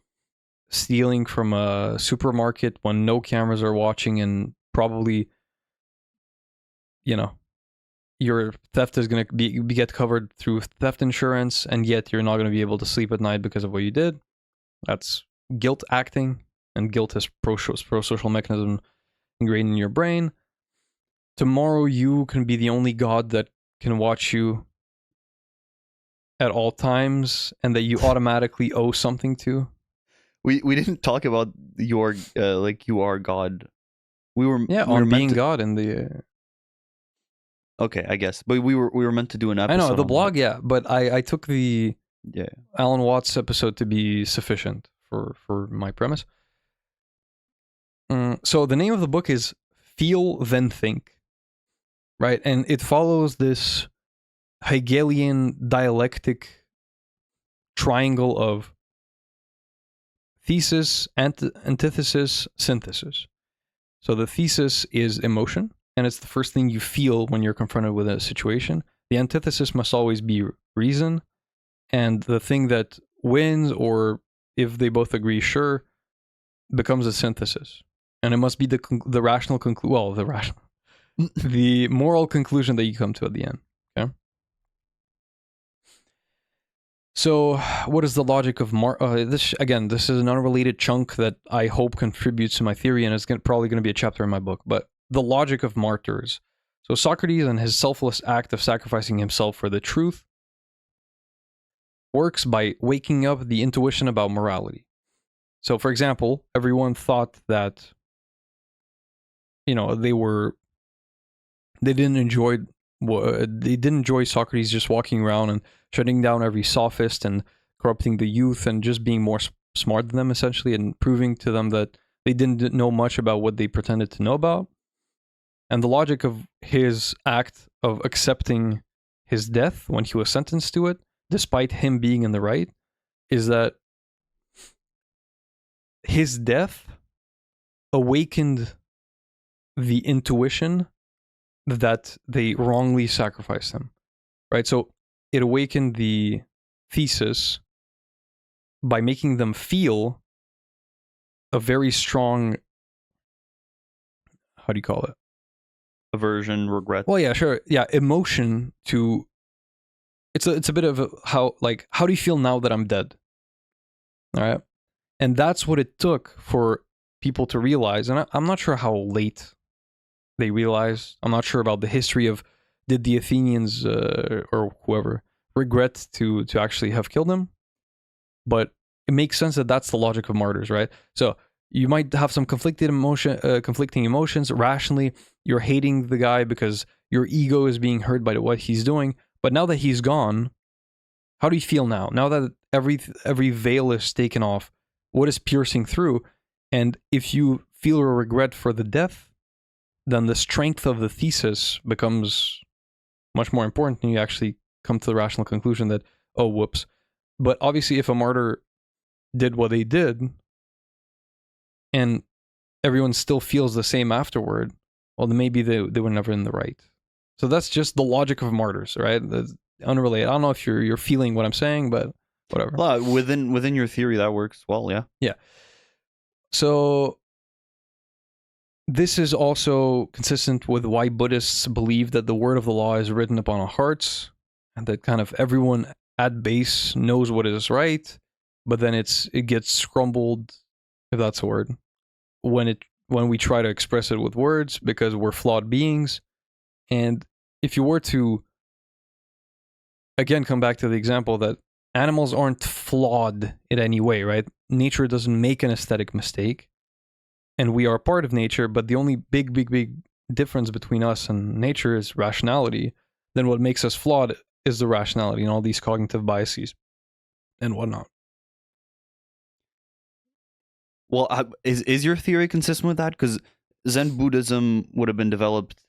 stealing from a supermarket when no cameras are watching, and probably, your theft is going to get covered through theft insurance, and yet you're not going to be able to sleep at night because of what you did. That's guilt acting, and guilt is pro-social mechanism ingrained in your brain. Tomorrow you can be the only God that can watch you at all times, and that you automatically owe something to. We didn't talk about your you are God. We were being God in the. Okay, I guess, but we were meant to do an episode. I know the blog, but I took the Yeah. Alan Watts episode to be sufficient for my premise. So the name of the book is Feel Then Think, right? And it follows this Hegelian dialectic triangle of thesis, antithesis, synthesis. So the thesis is emotion, and it's the first thing you feel when you're confronted with a situation. The antithesis must always be reason, and the thing that wins, or if they both agree, sure, becomes a synthesis. And it must be the rational the moral conclusion that you come to at the end. Okay. So, what is the logic of this? Again, this is an unrelated chunk that I hope contributes to my theory, and it's probably going to be a chapter in my book. But the logic of martyrs. So Socrates and his selfless act of sacrificing himself for the truth works by waking up the intuition about morality. So, for example, everyone thought that they didn't enjoy Socrates just walking around and shutting down every sophist and corrupting the youth and just being more smart than them, essentially, and proving to them that they didn't know much about what they pretended to know about. And the logic of his act of accepting his death when he was sentenced to it, despite him being in the right, is that his death awakened the intuition that they wrongly sacrificed him, right? So it awakened the thesis by making them feel a very strong, how do you call it? Aversion, regret. Well, yeah, sure. Yeah, emotion to, it's a bit of how do you feel now that I'm dead? All right. And that's what it took for people to realize. And I'm not sure how late they realized. I'm not sure about the history of, did the Athenians or whoever regret to actually have killed him? But it makes sense that that's the logic of martyrs, right? So you might have some conflicting emotions. Rationally, you're hating the guy because your ego is being hurt by what he's doing. But now that he's gone, how do you feel now? Now that every veil is taken off, what is piercing through? And if you feel a regret for the death, then the strength of the thesis becomes much more important, and you actually come to the rational conclusion that, oh, whoops, But obviously, if a martyr did what they did, and everyone still feels the same afterward, well, then maybe they were never in the right. So that's just the logic of martyrs, right? That's unrelated. I don't know if you're feeling what I'm saying, but whatever. Well, within your theory, that works well, yeah. Yeah. So this is also consistent with why Buddhists believe that the word of the law is written upon our hearts, and that kind of everyone at base knows what is right, but then it gets scrambled, if that's a word, when we try to express it with words, because we're flawed beings. And if you were to again come back to the example that animals aren't flawed in any way, right? Nature doesn't make an aesthetic mistake, and we are part of nature, but the only big difference between us and nature is rationality. Then what makes us flawed is the rationality and all these cognitive biases and whatnot. Well, is your theory consistent with that? Because Zen Buddhism would have been developed,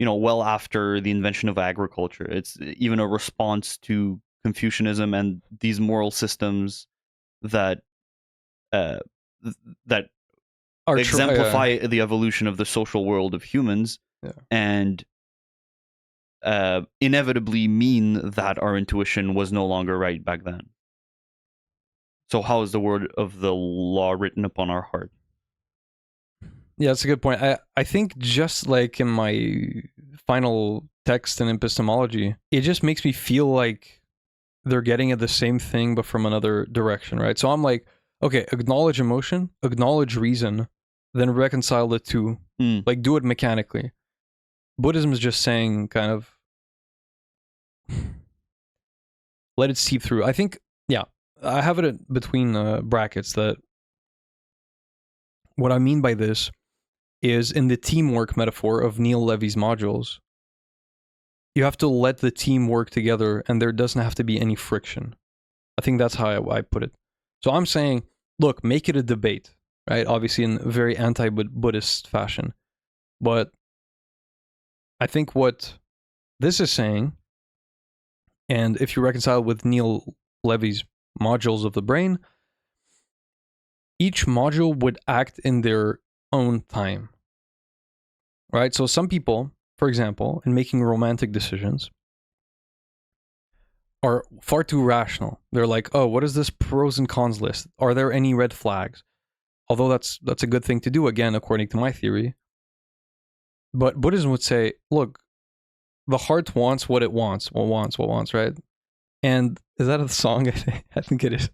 well after the invention of agriculture. It's even a response to Confucianism and these moral systems that exemplify the evolution of the social world of humans, and inevitably mean that our intuition was no longer right back then. So how is the word of the law written upon our heart? Yeah, that's a good point. I think just like in my final text in epistemology, it just makes me feel like they're getting at the same thing, but from another direction, right? So I'm like, okay, acknowledge emotion, acknowledge reason, then reconcile the two. Like, do it mechanically. Buddhism is just saying kind of let it seep through. I think, yeah, I have it between brackets that what I mean by this is in the teamwork metaphor of Neil Levy's modules, you have to let the team work together and there doesn't have to be any friction. I think that's how I put it. So I'm saying, look, make it a debate, right? Obviously in a very anti-Buddhist fashion. But I think what this is saying, and if you reconcile with Neil Levy's modules of the brain, each module would act in their own time, right? So some people, for example, in making romantic decisions, are far too rational. They're like, oh, what is this pros and cons list? Are there any red flags? Although that's a good thing to do, again, according to my theory. But Buddhism would say, look, the heart wants what it wants, right? And is that a song? I think it is.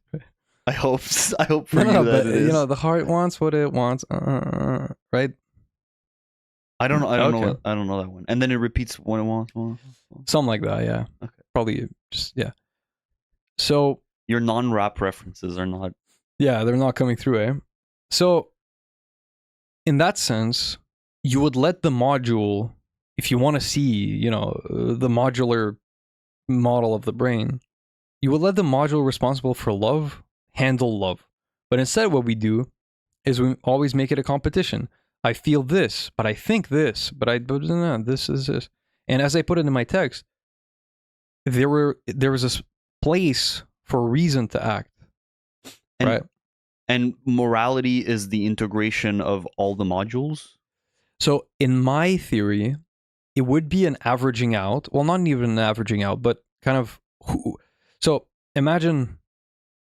I hope for you that but, it is. The heart wants what it wants, right? I don't know. I don't know that one. And then it repeats what it wants. Something like that, yeah. Okay. Probably just, yeah. So your non-rap references are not. Yeah, they're not coming through, eh? So in that sense, you would let the module, if you want to see, the modular model of the brain, you would let the module responsible for love handle love. But instead what we do is we always make it a competition. I feel this, but I think this, but this is this. And as I put it in my text, there was a place for reason to act, right? And morality is the integration of all the modules? So in my theory, it would be an averaging out. Well, not even an averaging out, but kind of. So imagine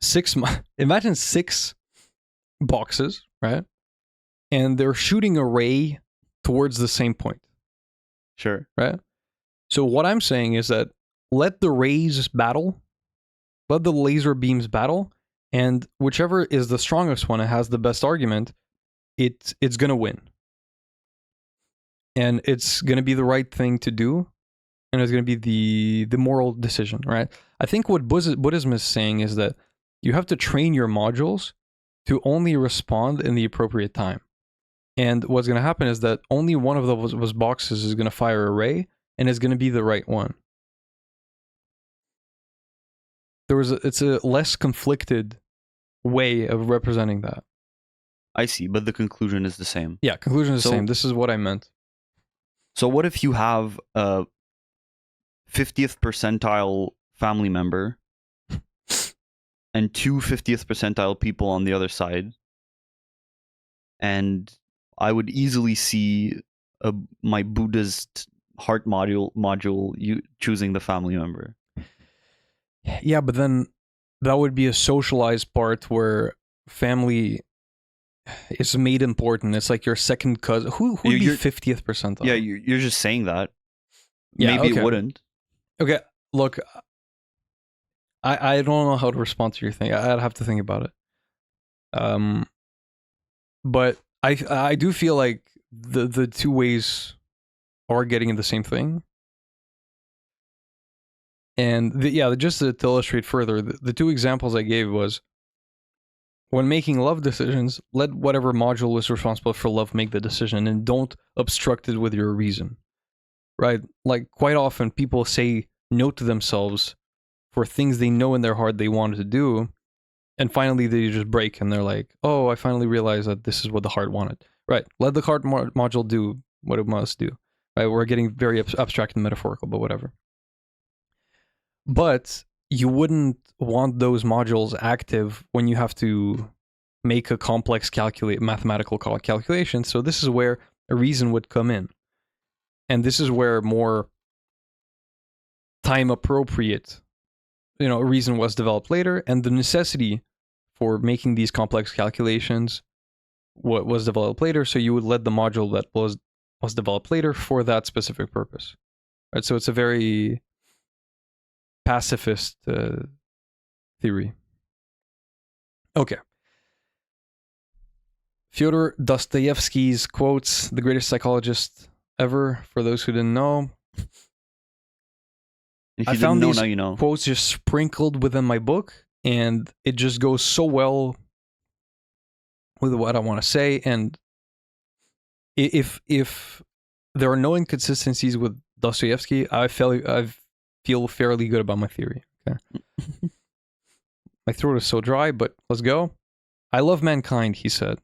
six boxes, right? And they're shooting a ray towards the same point. Sure. Right? So what I'm saying is that let the rays battle, let the laser beams battle, and whichever is the strongest one and has the best argument, it's going to win. And it's going to be the right thing to do, and it's going to be the moral decision, right? I think what Buddhism is saying is that you have to train your modules to only respond in the appropriate time. And what's going to happen is that only one of those boxes is going to fire a ray, and it's going to be the right one. It's a less conflicted way of representing that. I see, but the conclusion is the same. Yeah, conclusion is the same. This is what I meant. So what if you have a 50th percentile family member and two 50th percentile people on the other side. And I would easily see my Buddhist heart module you choosing the family member. Yeah, but then that would be a socialized part where family is made important. It's like your second cousin. Who would be 50th percentile? Yeah, you're just saying that. Yeah, Maybe okay. it wouldn't. Okay, look, I don't know how to respond to your thing. I'd have to think about it. But I do feel like the two ways are getting at the same thing. And just to illustrate further, the two examples I gave was when making love decisions, let whatever module is responsible for love make the decision and don't obstruct it with your reason. Right? Like quite often people say no to themselves for things they know in their heart they wanted to do, and finally they just break and they're like, oh, I finally realized that this is what the heart wanted. Right. Let the heart module do what it must do. Right? We're getting very abstract and metaphorical, but whatever. But you wouldn't want those modules active when you have to make a complex mathematical calculation. So this is where a reason would come in. And this is where more time appropriate, a reason was developed later, and the necessity for making these complex calculations what was developed later. So you would let the module that was developed later for that specific purpose. Right? So it's a very pacifist theory. Okay. Fyodor Dostoevsky's quotes, the greatest psychologist ever, for those who didn't know. If you I didn't found know, these now you know. quotes just sprinkled within my book, and it just goes so well with what I want to say. And if there are no inconsistencies with Dostoevsky, I feel fairly good about my theory. Okay. My throat is so dry, but let's go. I love mankind, he said,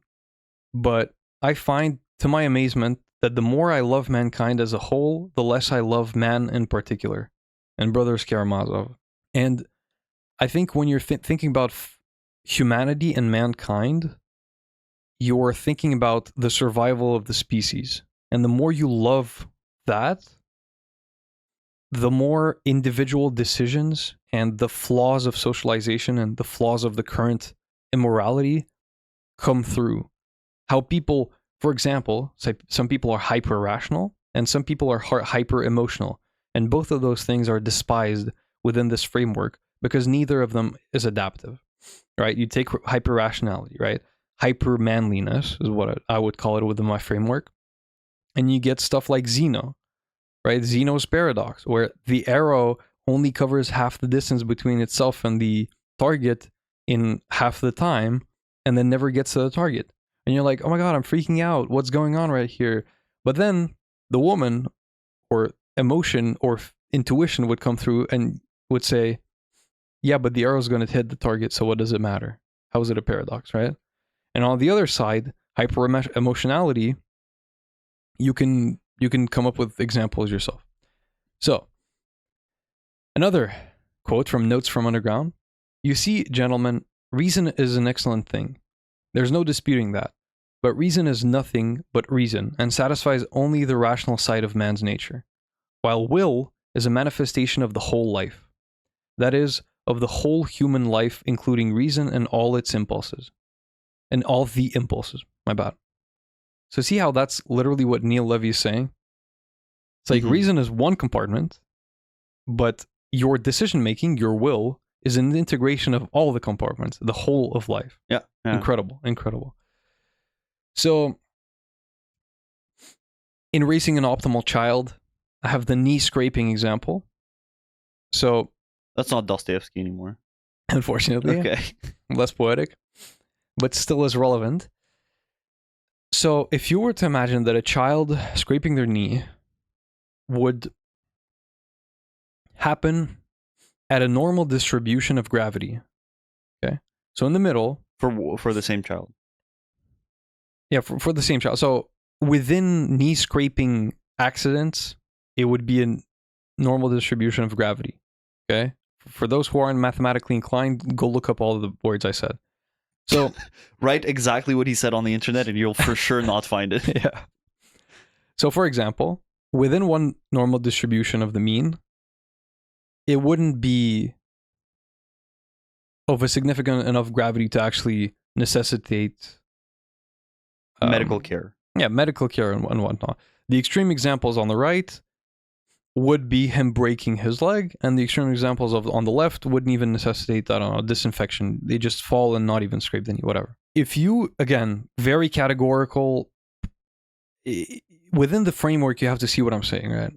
but I find, to my amazement, that the more I love mankind as a whole, the less I love man in particular. And Brothers Karamazov. And I think when you're thinking about humanity and mankind, you're thinking about the survival of the species. And the more you love that, the more individual decisions and the flaws of socialization and the flaws of the current immorality come through. How people, for example, say some people are hyper rational and some people are hyper emotional. And both of those things are despised within this framework because neither of them is adaptive, right? You take hyper rationality, right? Hyper manliness is what I would call it within my framework. And you get stuff like Zeno, right? Zeno's paradox, where the arrow only covers half the distance between itself and the target in half the time and then never gets to the target. And you're like, oh my God, I'm freaking out. What's going on right here? But then the woman or emotion or intuition would come through and would say, yeah, but the arrow's going to hit the target, so what does it matter? How is it a paradox, right? And on the other side, hyper emotionality, you can come up with examples yourself. So, another quote from Notes from Underground. You see, gentlemen, reason is an excellent thing. There's no disputing that. But reason is nothing but reason and satisfies only the rational side of man's nature, while will is a manifestation of the whole life. That is, of the whole human life, including reason and all its impulses. And all the impulses, my bad. So see how that's literally what Neil Levy is saying? It's like reason is one compartment, but your decision-making, your will, is an integration of all the compartments, the whole of life. Yeah. Incredible. So, in raising an optimal child, I have the knee scraping example. So, that's not Dostoevsky anymore. Unfortunately. Okay. Less poetic, but still as relevant. So, if you were to imagine that a child scraping their knee would happen at a normal distribution of gravity. Okay? So, in the middle. For the same child. Yeah, for the same child. So within knee scraping accidents, it would be a normal distribution of gravity, okay, For those who aren't mathematically inclined, go look up all of the words I said. So Write exactly what he said on the internet and you'll for sure not find it. yeah. So for example, within one normal distribution of the mean, it wouldn't be of a significant enough gravity to actually necessitate Medical care. Yeah, medical care and whatnot. The extreme examples on the right would be him breaking his leg, and the extreme examples on the left wouldn't even necessitate, I don't know, disinfection. They just fall and not even scrape any, whatever. If you, again, very categorical, within the framework, you have to see what I'm saying, right?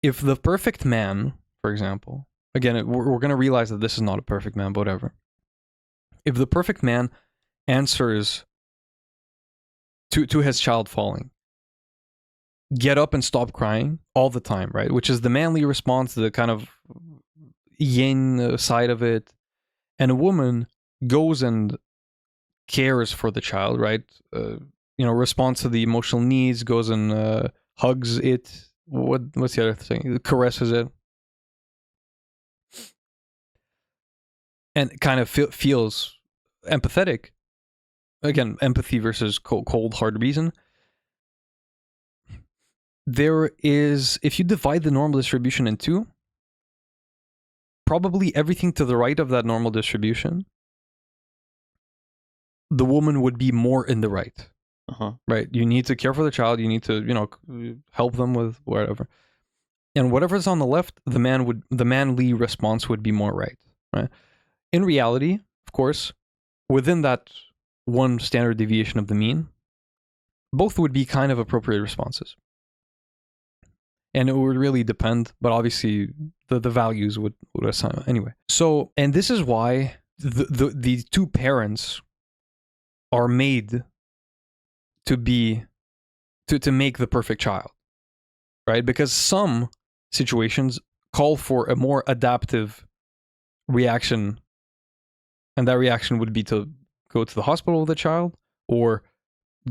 If the perfect man, for example, again, we're going to realize that this is not a perfect man, but whatever. If the perfect man answers to his child falling, get up and stop crying all the time, right? Which is the manly response, the kind of yin side of it. And a woman goes and cares for the child, right? Responds to the emotional needs, goes and hugs it. What's the other thing? Caresses it. And kind of feels empathetic. Again, empathy versus cold, hard reason. There is, if you divide the normal distribution in two, probably everything to the right of that normal distribution, the woman would be more in the right. Right? You need to care for the child. You need to, help them with whatever. And whatever's on the left, the manly response would be more right. Right? In reality, of course, within that one standard deviation of the mean, both would be kind of appropriate responses. And it would really depend, but obviously the values would assign anyway. So, and this is why the two parents are made to be to make the perfect child, right? Because some situations call for a more adaptive reaction, and that reaction would be to go to the hospital with the child or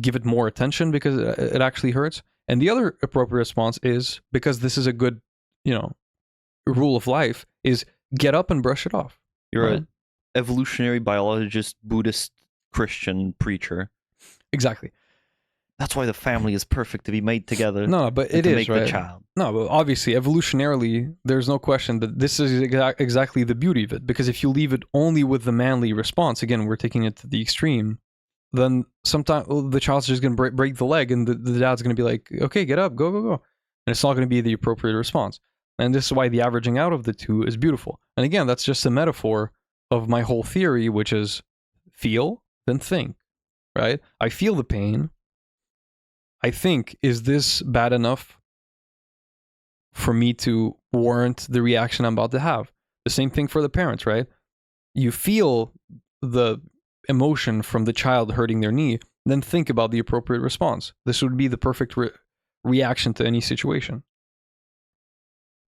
give it more attention because it actually hurts. And the other appropriate response is, because this is a good, rule of life, is get up and brush it off. You're an evolutionary biologist, Buddhist, Christian preacher. Exactly. That's why the family is perfect to be made together. No, but it to is, make right? the child. No, but obviously, evolutionarily, there's no question that this is exactly the beauty of it. Because if you leave it only with the manly response, again, we're taking it to the extreme, then sometimes the child's just going to break the leg, and the dad's going to be like, okay, get up, go, go, go. And it's not going to be the appropriate response. And this is why the averaging out of the two is beautiful. And again, that's just a metaphor of my whole theory, which is feel, then think, right? I feel the pain. I think, is this bad enough for me to warrant the reaction I'm about to have? The same thing for the parents, right? You feel the emotion from the child hurting their knee, then think about the appropriate response. This would be the perfect reaction to any situation.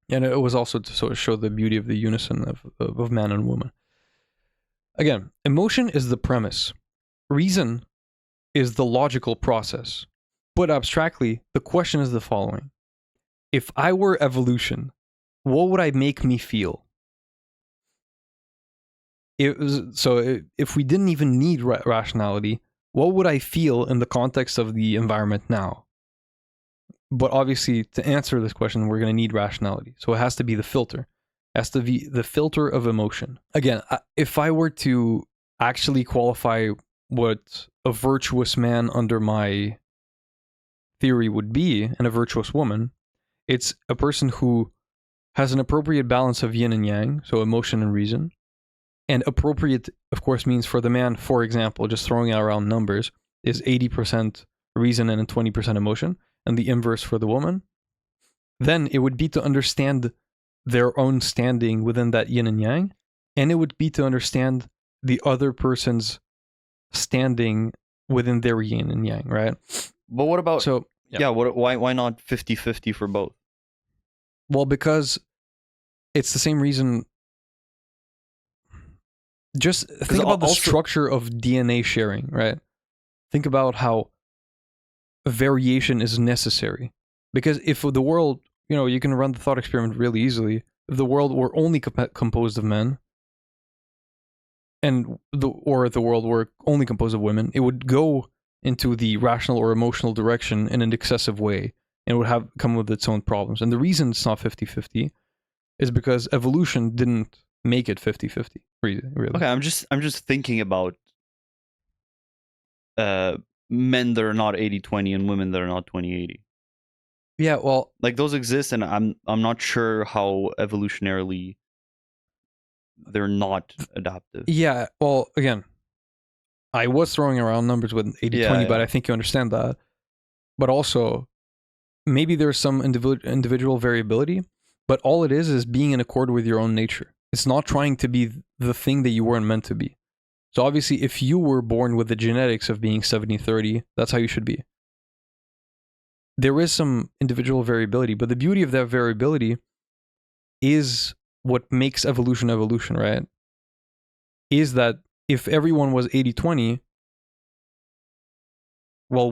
And it was also to sort of show the beauty of the unison of man and woman. Again, emotion is the premise. Reason is the logical process. But abstractly, the question is the following. If I were evolution, what would I make me feel? If we didn't even need rationality, what would I feel in the context of the environment now? But obviously, to answer this question, we're going to need rationality. So it has to be the filter. It has to be the filter of emotion. Again, if I were to actually qualify what a virtuous man under my theory would be, and a virtuous woman, it's a person who has an appropriate balance of yin and yang, so emotion and reason. And appropriate, of course, means for the man, for example, just throwing out around numbers, is 80% reason and 20% emotion, and the inverse for the woman. Then it would be to understand their own standing within that yin and yang, and it would be to understand the other person's standing within their yin and yang, right? But what about... So, why not 50-50 for both? Well, because it's the same reason. Just think about the structure of DNA sharing, right? Think about how variation is necessary. Because if the world, you can run the thought experiment really easily. the world were only composed of men, and the world were only composed of women, it would go into the rational or emotional direction in an excessive way, and would have come with its own problems. And the reason it's not 50-50 is because evolution didn't make it 50-50. Really. Okay, I'm just thinking about men that are not 80-20 and women that are not 20-80. Yeah, well, Like those exist, and I'm not sure how evolutionarily they're not adaptive. yeah, well, again, I was throwing around numbers with 80-20, Yeah, but yeah. I think you understand that. But also, maybe there's some individual variability, but all it is being in accord with your own nature. It's not trying to be the thing that you weren't meant to be. So obviously, if you were born with the genetics of being 70-30, that's how you should be. There is some individual variability, but the beauty of that variability is what makes evolution, right? Is that if everyone was 80-20, well,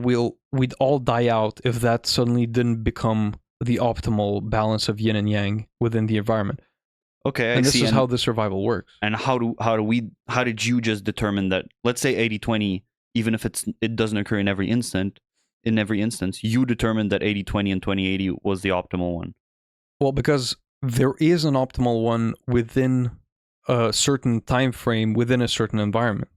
we'd all die out if that suddenly didn't become the optimal balance of yin and yang within the environment. Okay, And I this see. is how the survival works. And how did you just determine that? Let's say 80-20, even if it doesn't occur in every instance, you determined that 80-20 and 20-80 was the optimal one. Well, because there is an optimal one within a certain time frame, within a certain environment.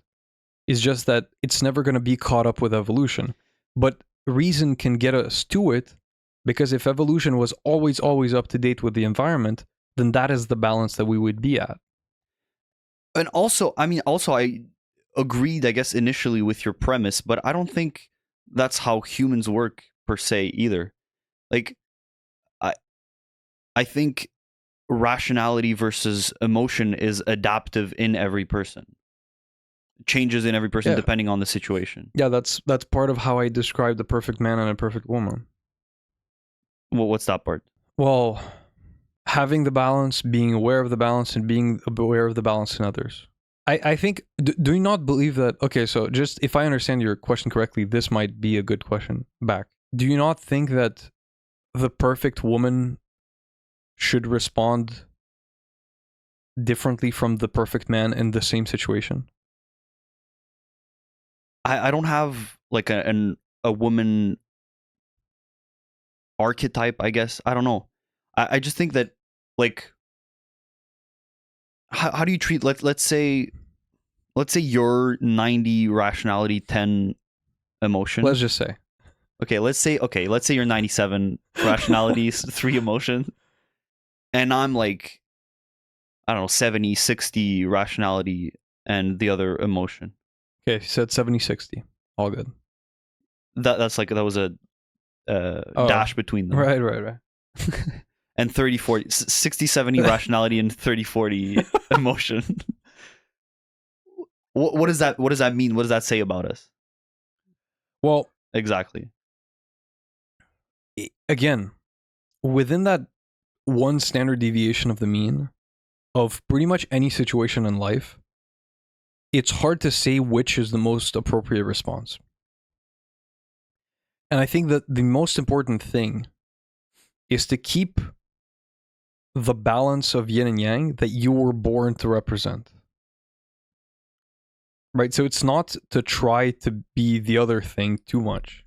It's just that it's never going to be caught up with evolution. But reason can get us to it, because if evolution was always up to date with the environment, then that is the balance that we would be at. And also, I agreed, I guess, initially with your premise, but I don't think that's how humans work per se either. Like, I think rationality versus emotion is adaptive in every person. Changes in every person Yeah. depending on the situation. Yeah, that's part of how I describe the perfect man and a perfect woman. Well, what's that part? Well, having the balance, being aware of the balance, and being aware of the balance in others. I think, do you not believe that, okay, so just if I understand your question correctly, this might be a good question back. Do you not think that the perfect woman should respond differently from the perfect man in the same situation? I don't have like a woman archetype, I guess. I don't know. I just think that, like, how do you treat, let's say you're 90 rationality, 10 emotion. Let's just say. Let's say you're 97 rationality, 3 emotion, and I'm like, I don't know, 70, 60 rationality and the other emotion. Okay, you said 70-60. All good. That was a dash between them. Right. And 30-40, 60-70 rationality and 30-40 emotion. What does that mean? What does that say about us? Well, Exactly. again, within that one standard deviation of the mean of pretty much any situation in life, it's hard to say which is the most appropriate response. And I think that the most important thing is to keep the balance of yin and yang that you were born to represent. Right? So it's not to try to be the other thing too much.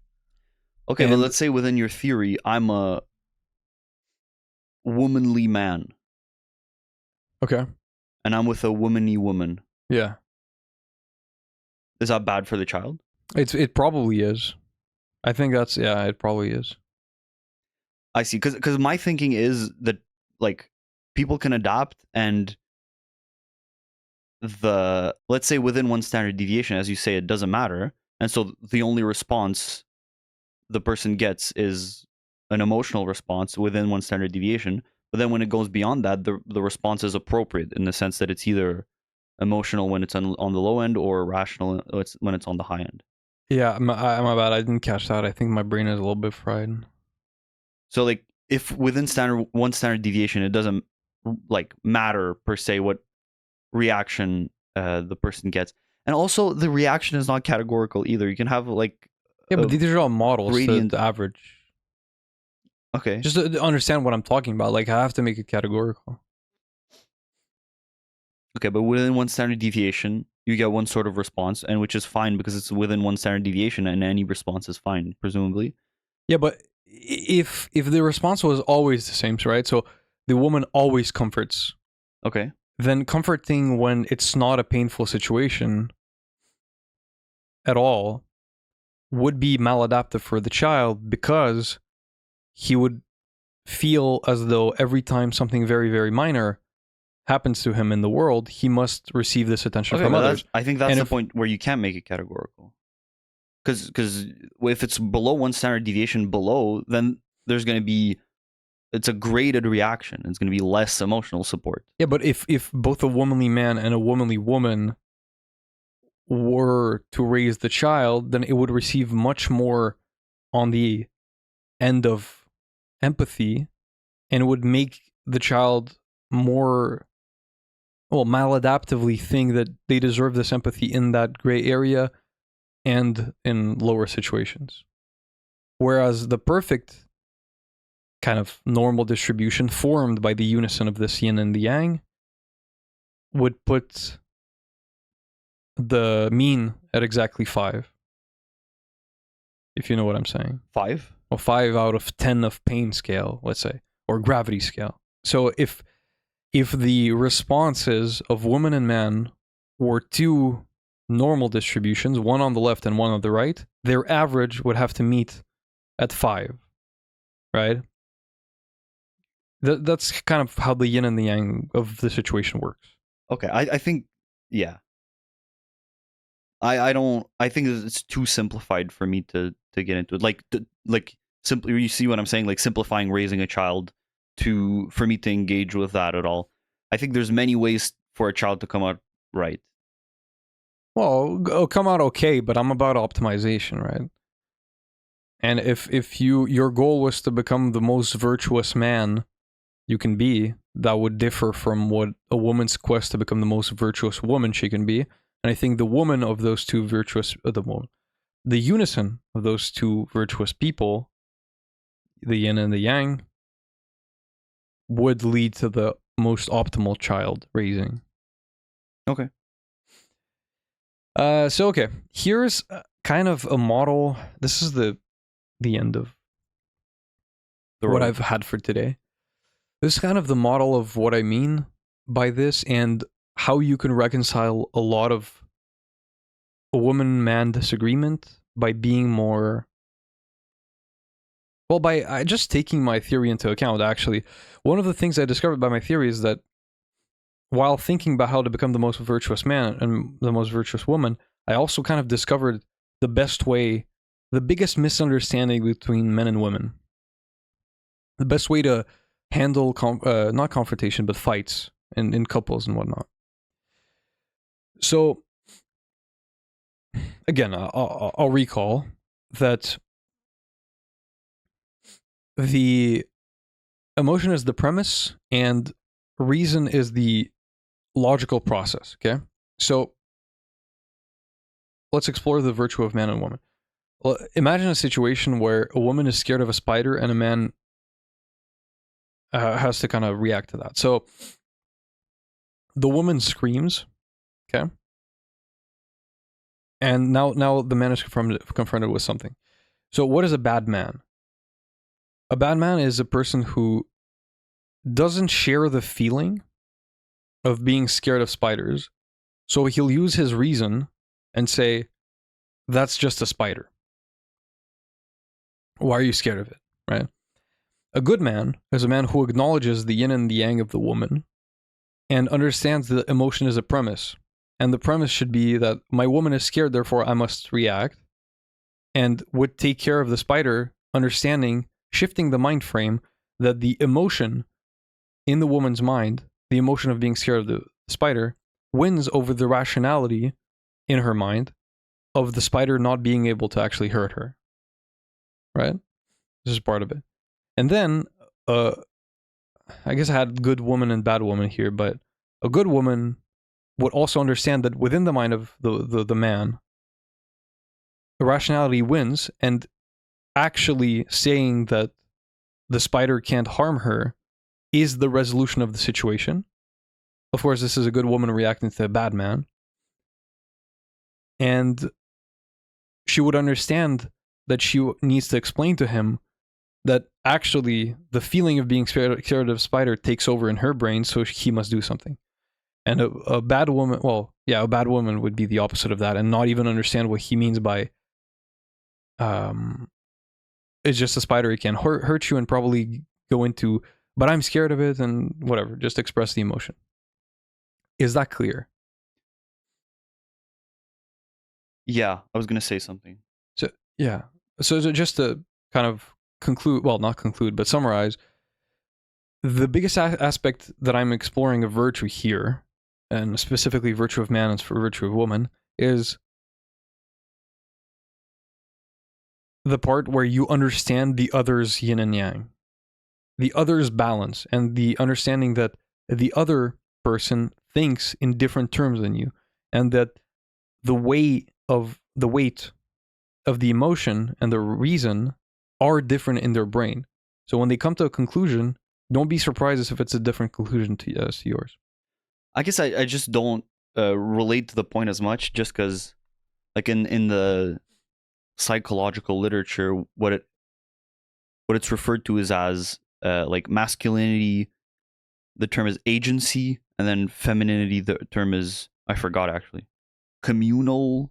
Okay, but And- let's say within your theory, I'm a womanly man, Okay. and I'm with a womanly woman. Yeah. Is that bad for the child? It probably is. I think it probably is. I see, because my thinking is that, like, people can adapt, and let's say within one standard deviation, as you say, it doesn't matter, and so the only response the person gets is an emotional response within one standard deviation. But then when it goes beyond that, the response is appropriate in the sense that it's either emotional when it's on the low end or rational when it's on the high end. Yeah, my bad. I didn't catch that. I think my brain is a little bit fried. So, like, if within one standard deviation, it doesn't like matter per se what reaction the person gets, and also the reaction is not categorical either. You can have like But these are all models gradient. to average. Okay, Just to understand what I'm talking about, like I have to make it categorical. Okay, but within one standard deviation, you get one sort of response, and which is fine because it's within one standard deviation, and any response is fine, presumably. Yeah, but if the response was always the same, right? So the woman always comforts, Okay. then comforting when it's not a painful situation at all would be maladaptive for the child, because he would feel as though every time something very, very minor happens to him in the world, he must receive this attention Okay, from but others. I think that's And the if- point where you can't make it categorical. Because if it's below one standard deviation below, then there's going to be, it's a graded reaction. It's going to be less emotional support. Yeah, but if both a womanly man and a womanly woman were to raise the child, then it would receive much more on the end of empathy, and it would make the child more, well, maladaptively think that they deserve this empathy in that gray area and in lower situations. Whereas the perfect kind of normal distribution formed by the unison of this yin and the yang would put the mean at exactly 5. If you know what I'm saying. 5? Or 5 out of 10 of pain scale, let's say, or gravity scale. So if the responses of woman and man were 2 normal distributions, one on the left and one on the right, their average would have to meet at 5, right? That's kind of how the yin and the yang of the situation works. Okay, I think, yeah. I think it's too simplified for me to get into it. Like simply, you see what I'm saying? Like simplifying raising a child for me to engage with that at all. I think there's many ways for a child to come out right. Well, it'll come out okay, but I'm about optimization, right? And if your goal was to become the most virtuous man you can be, that would differ from what a woman's quest to become the most virtuous woman she can be. And I think the woman of those two virtuous, the unison of those two virtuous people, the yin and the yang, would lead to the most optimal child raising. Okay. So okay, here's kind of a model. This is the end of what I've had for today. This is kind of the model of what I mean by this, and how you can reconcile a lot of a woman-man disagreement by being more, well, by just taking my theory into account. Actually, one of the things I discovered by my theory is that while thinking about how to become the most virtuous man and the most virtuous woman, I also kind of discovered the best way, the biggest misunderstanding between men and women, the best way to handle not confrontation but fights in couples and whatnot. So again, I'll recall that the emotion is the premise and reason is the logical process. Okay, so let's explore the virtue of man and woman. Well, imagine a situation where a woman is scared of a spider and a man has to kind of react to that. So the woman screams, okay, and now the man is confronted with something. So what is a bad man? A bad man is a person who doesn't share the feeling of being scared of spiders, so he'll use his reason and say, that's just a spider. Why are you scared of it, right? A good man is a man who acknowledges the yin and the yang of the woman and understands that emotion is a premise. And the premise should be that my woman is scared, therefore I must react, and would take care of the spider, understanding, shifting the mind frame that the emotion in the woman's mind, the emotion of being scared of the spider, wins over the rationality in her mind of the spider not being able to actually hurt her. Right? This is part of it. And then, I guess I had good woman and bad woman here, but a good woman would also understand that within the mind of the man, the rationality wins, and actually saying that the spider can't harm her is the resolution of the situation. of course, this is a good woman reacting to a bad man. And she would understand that she needs to explain to him that actually the feeling of being scared of a spider takes over in her brain, so he must do something. And a bad woman, well, yeah, a bad woman would be the opposite of that and not even understand what he means by it's just a spider. It can hurt you and probably go into, but I'm scared of it and whatever, just express the emotion. Is that clear? Yeah, I was gonna say something. So yeah. So just to kind of conclude, well, not conclude, but summarize, the biggest aspect that I'm exploring of virtue here, and specifically virtue of man and virtue of woman, is the part where you understand the other's yin and yang, the other's balance, and the understanding that the other person thinks in different terms than you, and that the weight of the emotion and the reason are different in their brain. So when they come to a conclusion, don't be surprised if it's a different conclusion to yours. I guess I just don't relate to the point as much, just because, like in the psychological literature, what it's referred to is as like masculinity, the term is agency, and then femininity, the term is, I forgot actually, communality.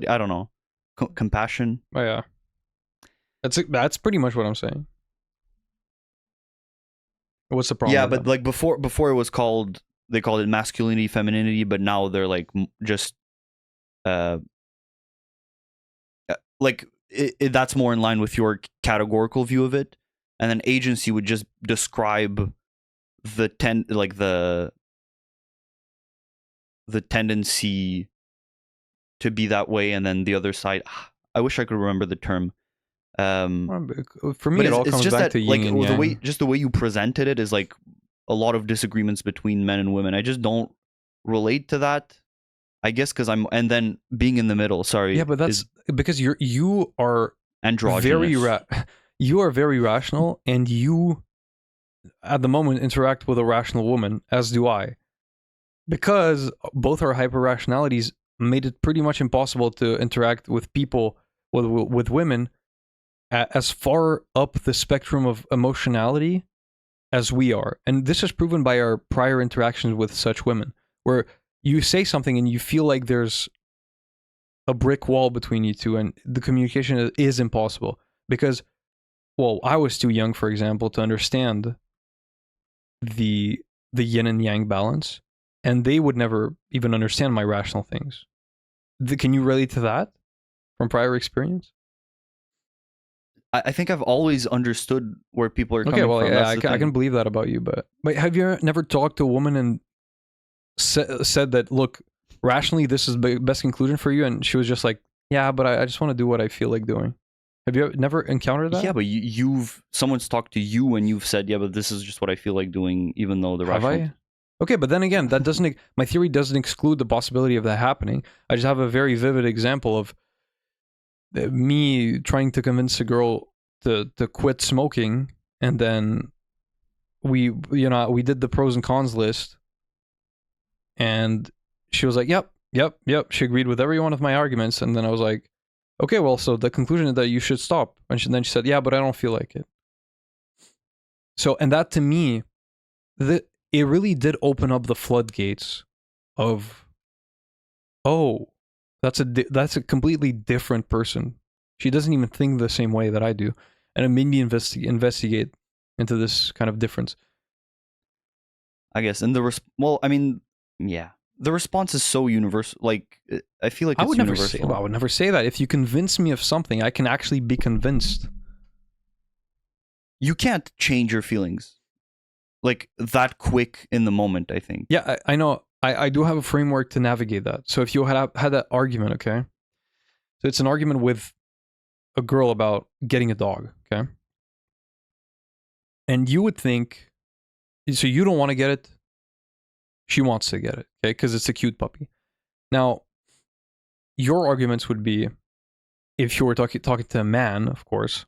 I don't know, compassion. Oh yeah, that's pretty much what I'm saying. What's the problem? Yeah, with but that? like before it was called, they called it masculinity, femininity, but now they're like just like that's more in line with your categorical view of it, and then agency would just describe the tendency to be that way, and then the other side. I wish I could remember the term. For me, it all comes back to yin and yang. The way you presented it is like a lot of disagreements between men and women. I just don't relate to that. I guess because and then being in the middle. Sorry. Yeah, but that's because you are androgynous. You are very rational, and you, at the moment, interact with a rational woman, as do I. Because both our hyper rationalities made it pretty much impossible to interact with people, with women, as far up the spectrum of emotionality as we are. And this is proven by our prior interactions with such women, where you say something and you feel like there's a brick wall between you two, and the communication is impossible. Because, well, I was too young, for example, to understand the yin and yang balance, and they would never even understand my rational things. Can you relate to that from prior experience? I think I've always understood where people are coming from. Okay, well, yeah, I can believe that about you, but have you never talked to a woman and said that, look, rationally, this is the best conclusion for you, and she was just like, yeah, but I just want to do what I feel like doing. Have you never encountered that? Yeah, but someone's talked to you and you've said, yeah, but this is just what I feel like doing, even though the rational... Have I? Okay, but then again, that doesn't... my theory doesn't exclude the possibility of that happening. I just have a very vivid example of me trying to convince a girl to quit smoking, and then we did the pros and cons list, and she was like, yep. She agreed with every one of my arguments, and then I was like, okay, well, so the conclusion is that you should stop. And then she said, yeah, but I don't feel like it. So, and that to me, it really did open up the floodgates of, oh, that's a completely different person. She doesn't even think the same way that I do. And it made me investigate into this kind of difference. I guess. And the response is so universal. Like, I feel like it's universal. I would never say that. If you convince me of something, I can actually be convinced. You can't change your feelings like that quick in the moment, I think. Yeah, I know. I do have a framework to navigate that. So if you had that argument, okay? So it's an argument with a girl about getting a dog, okay? And you would think, so you don't want to get it. She wants to get it, okay? Because it's a cute puppy. Now, your arguments would be, if you were talking to a man, of course,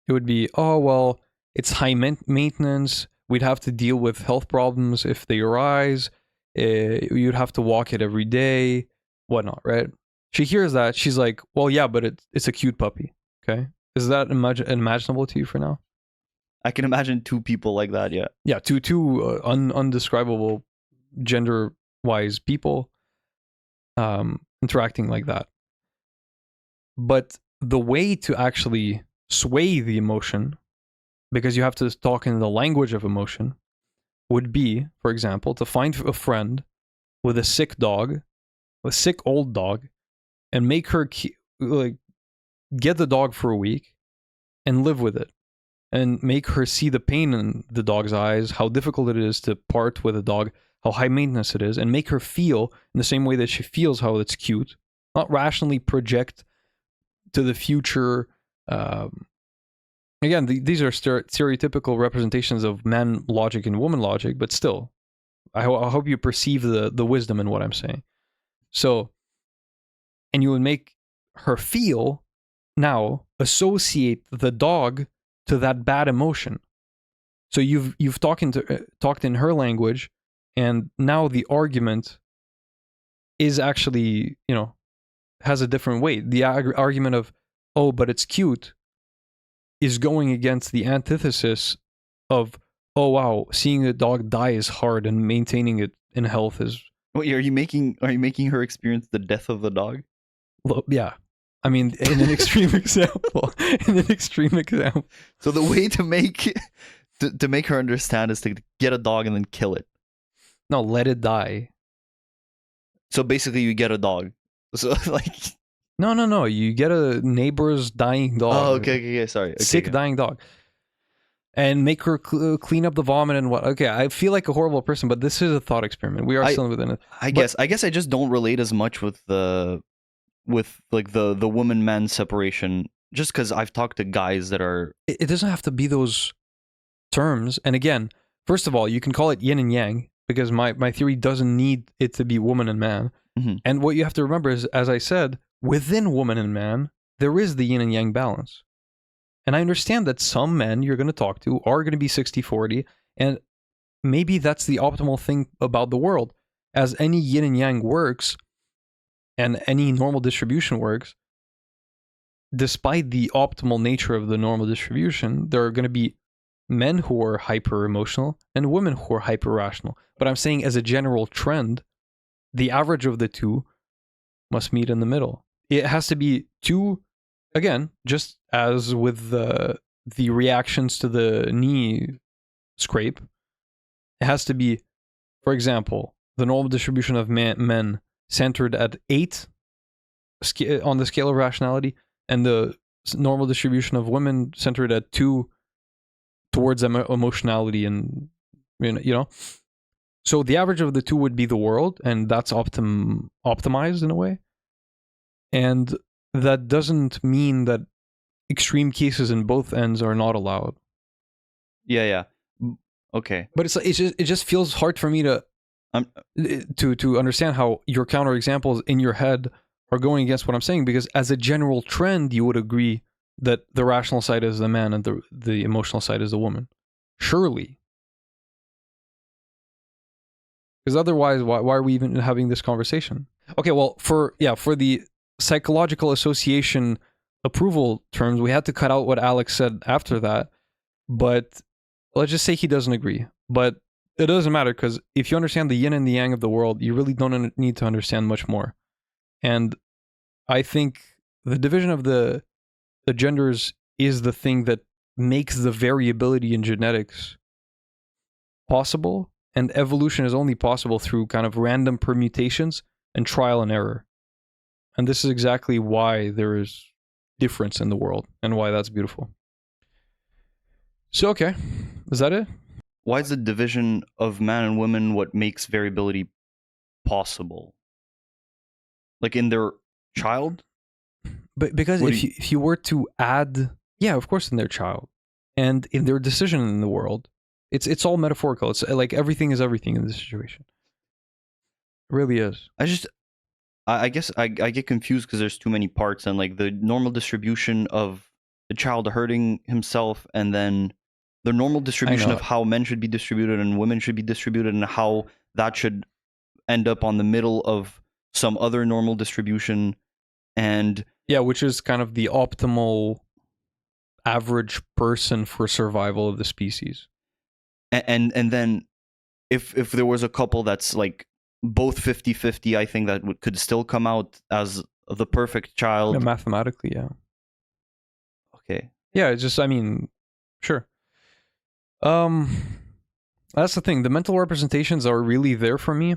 it would be, oh, well, it's high maintenance. We'd have to deal with health problems if they arise. You'd have to walk it every day, whatnot, right? She hears that. She's like, well, yeah, but it's a cute puppy. Okay. Is that imaginable to you for now? I can imagine two people like that, yeah. Yeah, two undescribable gender-wise people interacting like that. But the way to actually sway the emotion, because you have to talk in the language of emotion, would be, for example, to find a friend with a sick dog, a sick old dog, and make her get the dog for a week and live with it, and make her see the pain in the dog's eyes, how difficult it is to part with a dog, how high maintenance it is, and make her feel in the same way that she feels how it's cute, not rationally project to the future. Again, these are stereotypical representations of man logic and woman logic, but still, I hope you perceive the wisdom in what I'm saying. So, and you would make her feel, now associate the dog to that bad emotion. So you've talked in her language, and now the argument is actually, has a different weight. The argument of, oh, but it's cute, is going against the antithesis of, oh wow, seeing a dog die is hard and maintaining it in health is. Wait, are you making her experience the death of the dog? Well, yeah. I mean, in an extreme example. So the way to make her understand is to get a dog and then kill it. No, let it die. So basically, you get a dog. So like. No. You get a neighbor's dying dog. Oh, okay. Sorry. Okay, sick dying dog. And make her clean up the vomit and what? Okay, I feel like a horrible person, but this is a thought experiment. We are still within it. I guess I just don't relate as much with the woman man separation, just because I've talked to guys that are. It doesn't have to be those terms. And again, first of all, you can call it yin and yang, because my theory doesn't need it to be woman and man. Mm-hmm. And what you have to remember is, as I said, within woman and man, there is the yin and yang balance. And I understand that some men you're going to talk to are going to be 60-40, and maybe that's the optimal thing about the world. As any yin and yang works, and any normal distribution works, despite the optimal nature of the normal distribution, there are going to be men who are hyper emotional and women who are hyper rational. But I'm saying, as a general trend, the average of the two must meet in the middle. It has to be two, again, just as with the reactions to the knee scrape, it has to be, for example, the normal distribution of men centered at 8 on the scale of rationality, and the normal distribution of women centered at 2 towards emotionality, and so the average of the two would be the world, and that's optimized in a way. And that doesn't mean that extreme cases in both ends are not allowed. Yeah. Okay. But it just feels hard for me to understand how your counterexamples in your head are going against what I'm saying, because as a general trend, you would agree that the rational side is the man and the emotional side is the woman. Surely. Because otherwise, why are we even having this conversation? Okay, well, for the psychological association approval terms, we had to cut out what Alex said after that. But let's just say he doesn't agree. But it doesn't matter, because if you understand the yin and the yang of the world, you really don't need to understand much more. And I think the division of the genders is the thing that makes the variability in genetics possible, and evolution is only possible through kind of random permutations and trial and error. And this is exactly why there is difference in the world, and why that's beautiful. So, okay, is that it? Why is the division of man and woman what makes variability possible? Like in their child? But because if you were to add, yeah, of course, in their child, and in their decision in the world, it's all metaphorical. It's like everything is everything in this situation. It really is. I guess I get confused because there's too many parts, and like the normal distribution of the child hurting himself, and then the normal distribution know. of how men should be distributed and women should be distributed, and how that should end up on the middle of some other normal distribution. And Yeah, which is kind of the optimal average person for survival of the species. and then if there was a couple that's like both 50-50, I think that could still come out as the perfect child. Yeah, mathematically, yeah. Okay. Yeah, it's just, I mean, sure. That's the thing. The mental representations are really there for me.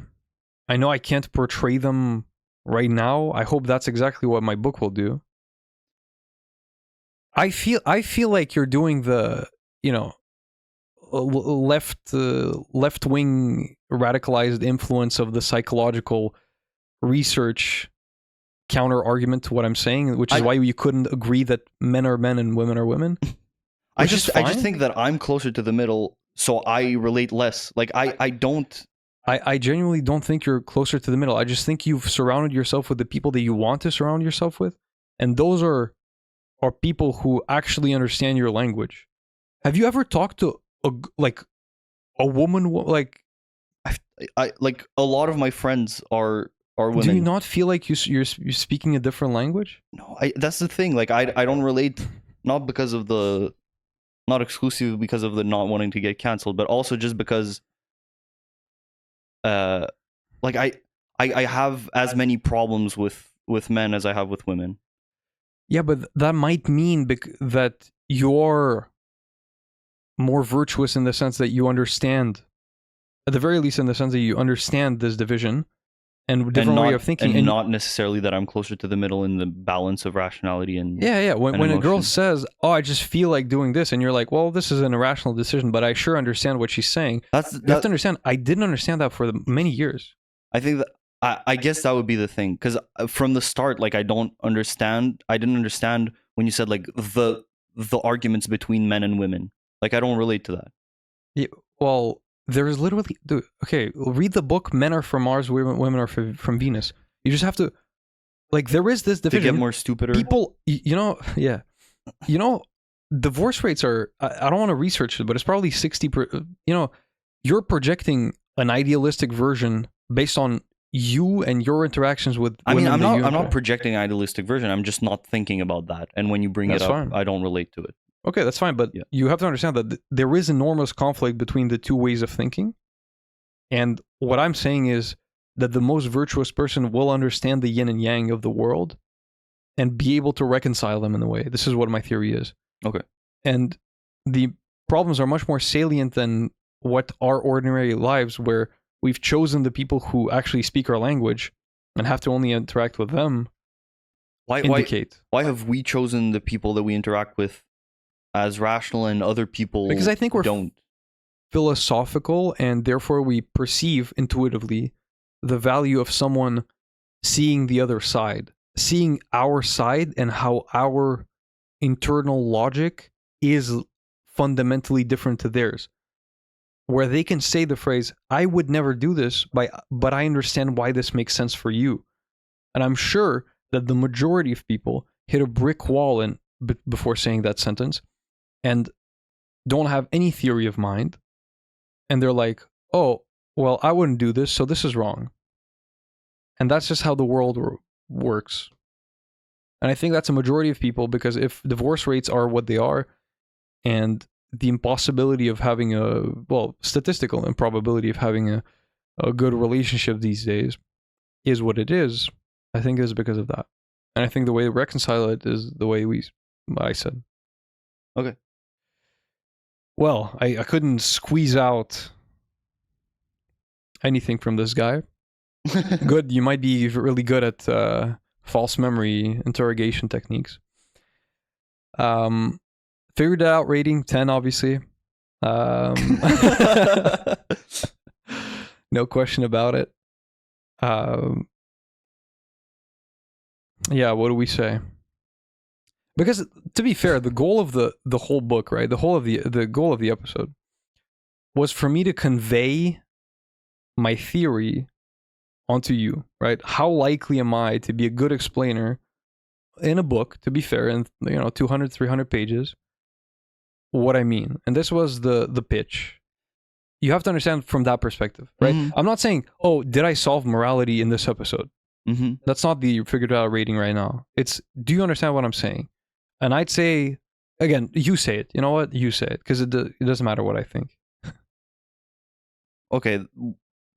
I know I can't portray them right now. I hope that's exactly what my book will do. I feel like you're doing the, left-wing radicalized influence of the psychological research counter argument to what I'm saying, which is why you couldn't agree that men are men and women are women. I just think that I'm closer to the middle, so I relate less. Like I genuinely don't think you're closer to the middle. I just think you've surrounded yourself with the people that you want to surround yourself with, and those are people who actually understand your language. Have you ever talked to a woman? Like, I like a lot of my friends are women. Do you not feel like you're speaking a different language? No, that's the thing. Like I don't relate, not exclusively because of the not wanting to get canceled, but also just because like I have as many problems with men as I have with women. Yeah, but that might mean that you're more virtuous in the sense that you understand, at the very least in the sense that you understand this division and different way of thinking. And not necessarily that I'm closer to the middle in the balance of rationality and When a girl says, "Oh, I just feel like doing this," and you're like, "Well, this is an irrational decision, but I sure understand what she's saying." You have to understand, I didn't understand that for many years. I think that I guess that would be the thing, because from the start, like I didn't understand when you said like the arguments between men and women. Like I don't relate to that. Yeah, well, there's literally, okay, read the book. Men are from Mars, women are from Venus. You just have to, like, there is this division. To get more stupider. People, divorce rates are, I don't want to research it, but it's probably 60%. You're projecting an idealistic version based on you and your interactions with women. I'm not projecting an idealistic version. I'm just not thinking about that. And when you bring it up, fine. I don't relate to it. Okay, that's fine, but you have to understand that there is enormous conflict between the two ways of thinking. And what I'm saying is that the most virtuous person will understand the yin and yang of the world and be able to reconcile them in a way. This is what my theory is. Okay. And the problems are much more salient than what our ordinary lives, where we've chosen the people who actually speak our language and have to only interact with them, indicate. Why have we chosen the people that we interact with as rational and other people because I think we're don't? Philosophical, and therefore we perceive intuitively the value of someone seeing the other side, seeing our side and how our internal logic is fundamentally different to theirs. Where they can say the phrase, "I would never do this, but I understand why this makes sense for you." And I'm sure that the majority of people hit a brick wall before saying that sentence and don't have any theory of mind. And they're like, "Oh, well, I wouldn't do this, so this is wrong." And that's just how the world works. And I think that's a majority of people, because if divorce rates are what they are, and the impossibility of having statistical improbability of having a good relationship these days is what it is, I think it's because of that. And I think the way to reconcile it is the way I said. Okay. Well, I couldn't squeeze out anything from this guy. Good, you might be really good at false memory interrogation techniques. Figured it out, rating 10, obviously. No question about it. Yeah, what do we say? Because to be fair, the goal of the whole book, right? The goal of the episode was for me to convey my theory onto you, right? How likely am I to be a good explainer in a book, to be fair, in 200, 300 pages, what I mean. And this was the pitch. You have to understand from that perspective, right? Mhm. I'm not saying, oh, did I solve morality in this episode? Mm-hmm. That's not the figured out rating right now. It's, do you understand what I'm saying? And I'd say, again, you say it. You know what? You say it, because it doesn't matter what I think. Okay.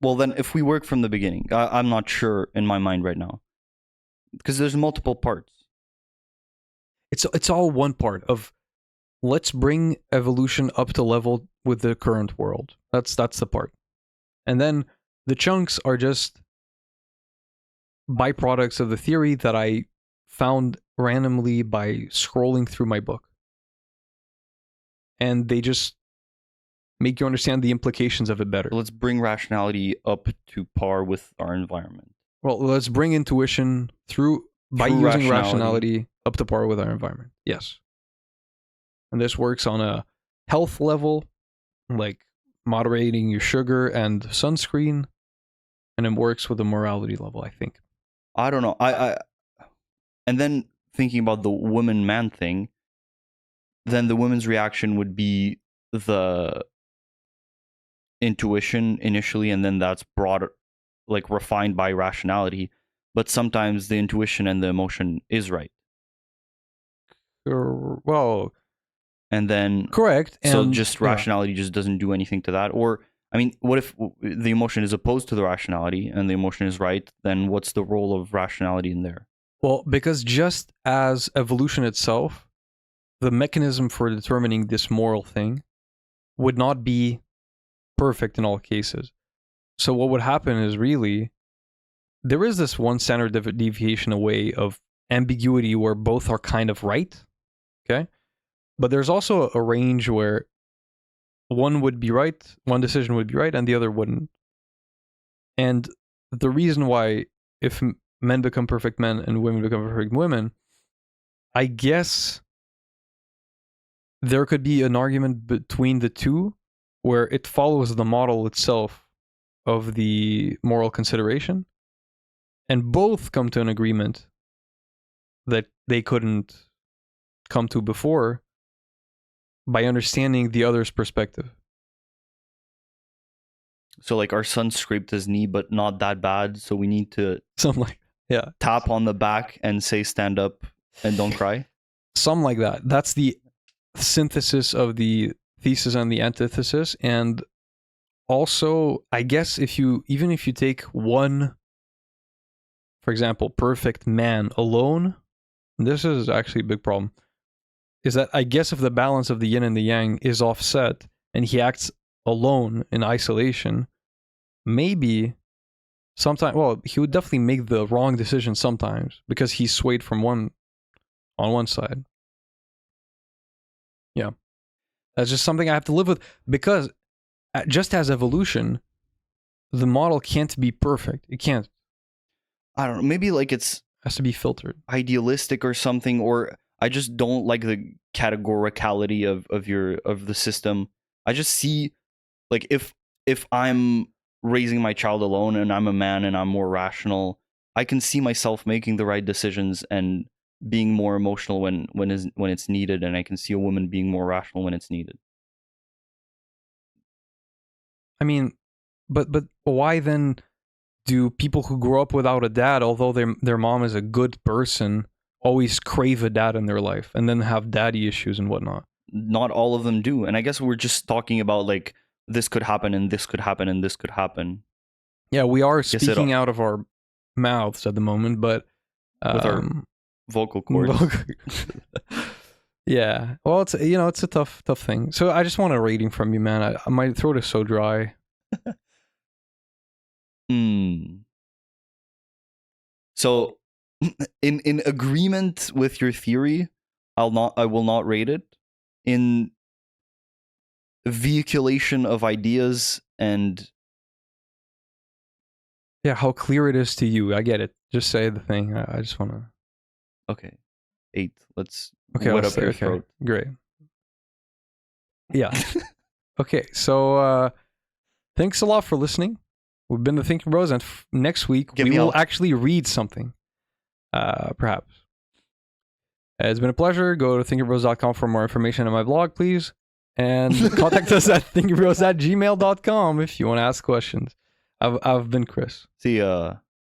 Well, then, if we work from the beginning, I'm not sure in my mind right now, because there's multiple parts. It's all one part of, let's bring evolution up to level with the current world. That's the part. And then the chunks are just byproducts of the theory that I found randomly by scrolling through my book. And they just make you understand the implications of it better. Let's bring rationality up to par with our environment. Well, let's bring intuition by Through using rationality. rationality up to par with our environment. Yes. And this works on a health level, like moderating your sugar and sunscreen, and it works with a morality level, I think. I don't know. And then thinking about the woman-man thing, then the woman's reaction would be the intuition initially, and then that's brought, like, refined by rationality. But sometimes the intuition and the emotion is right. Well, And then correct. so And just yeah. rationality just doesn't do anything to that. Or, I mean, what if the emotion is opposed to the rationality and the emotion is right? Then what's the role of rationality in there? Well, because just as evolution itself, the mechanism for determining this moral thing would not be perfect in all cases. So what would happen is, really, there is this one standard deviation away of ambiguity where both are kind of right, okay? But there's also a range where one would be right, one decision would be right, and the other wouldn't. And the reason why, if men become perfect men and women become perfect women, I guess there could be an argument between the two where it follows the model itself of the moral consideration, and both come to an agreement that they couldn't come to before by understanding the other's perspective. So, like, our son scraped his knee, but not that bad. So we need to Something like, yeah, tap on the back and say, stand up and don't cry. something like that. That's the synthesis of the thesis and the antithesis. And also, I guess even if you take one, for example, perfect man alone, this is actually a big problem, is that I guess if the balance of the yin and the yang is offset and he acts alone in isolation, maybe sometimes, well, he would definitely make the wrong decision sometimes because he's swayed from on one side. Yeah. That's just something I have to live with, because just as evolution, the model can't be perfect. It can't. I don't know. Maybe, like, it's It has to be filtered. idealistic or something, or I just don't like the categoricality of the system. I just see, like, if I'm raising my child alone and I'm a man and I'm more rational, I can see myself making the right decisions and being more emotional when it's needed, and I can see a woman being more rational when it's needed. I mean, but why then do people who grow up without a dad, although their mom is a good person, always crave a dad in their life and then have daddy issues and whatnot? Not all of them do, and I guess we're just talking about, like, this could happen and this could happen and this could happen. Yeah, we are Guess speaking out of our mouths at the moment, but With our vocal cords. yeah. Well, it's it's a tough thing. So I just want a rating from you, man. My throat is so dry. So, in agreement with your theory, I will not rate it. In vehiculation of ideas and Yeah, how clear it is to you. I get it. Just say the thing. I just want to. okay, 8. Let's Okay, wet let's up your say, okay, throat. great. Yeah. Okay, so thanks a lot for listening. We've been the Thinkin Bros, and next week Get we me will out. actually read something. Perhaps. It's been a pleasure. Go to thinkinbros.com for more information on my blog, please. And contact us at thinkinbros@gmail.com if you want to ask questions. I've been Chris. See ya.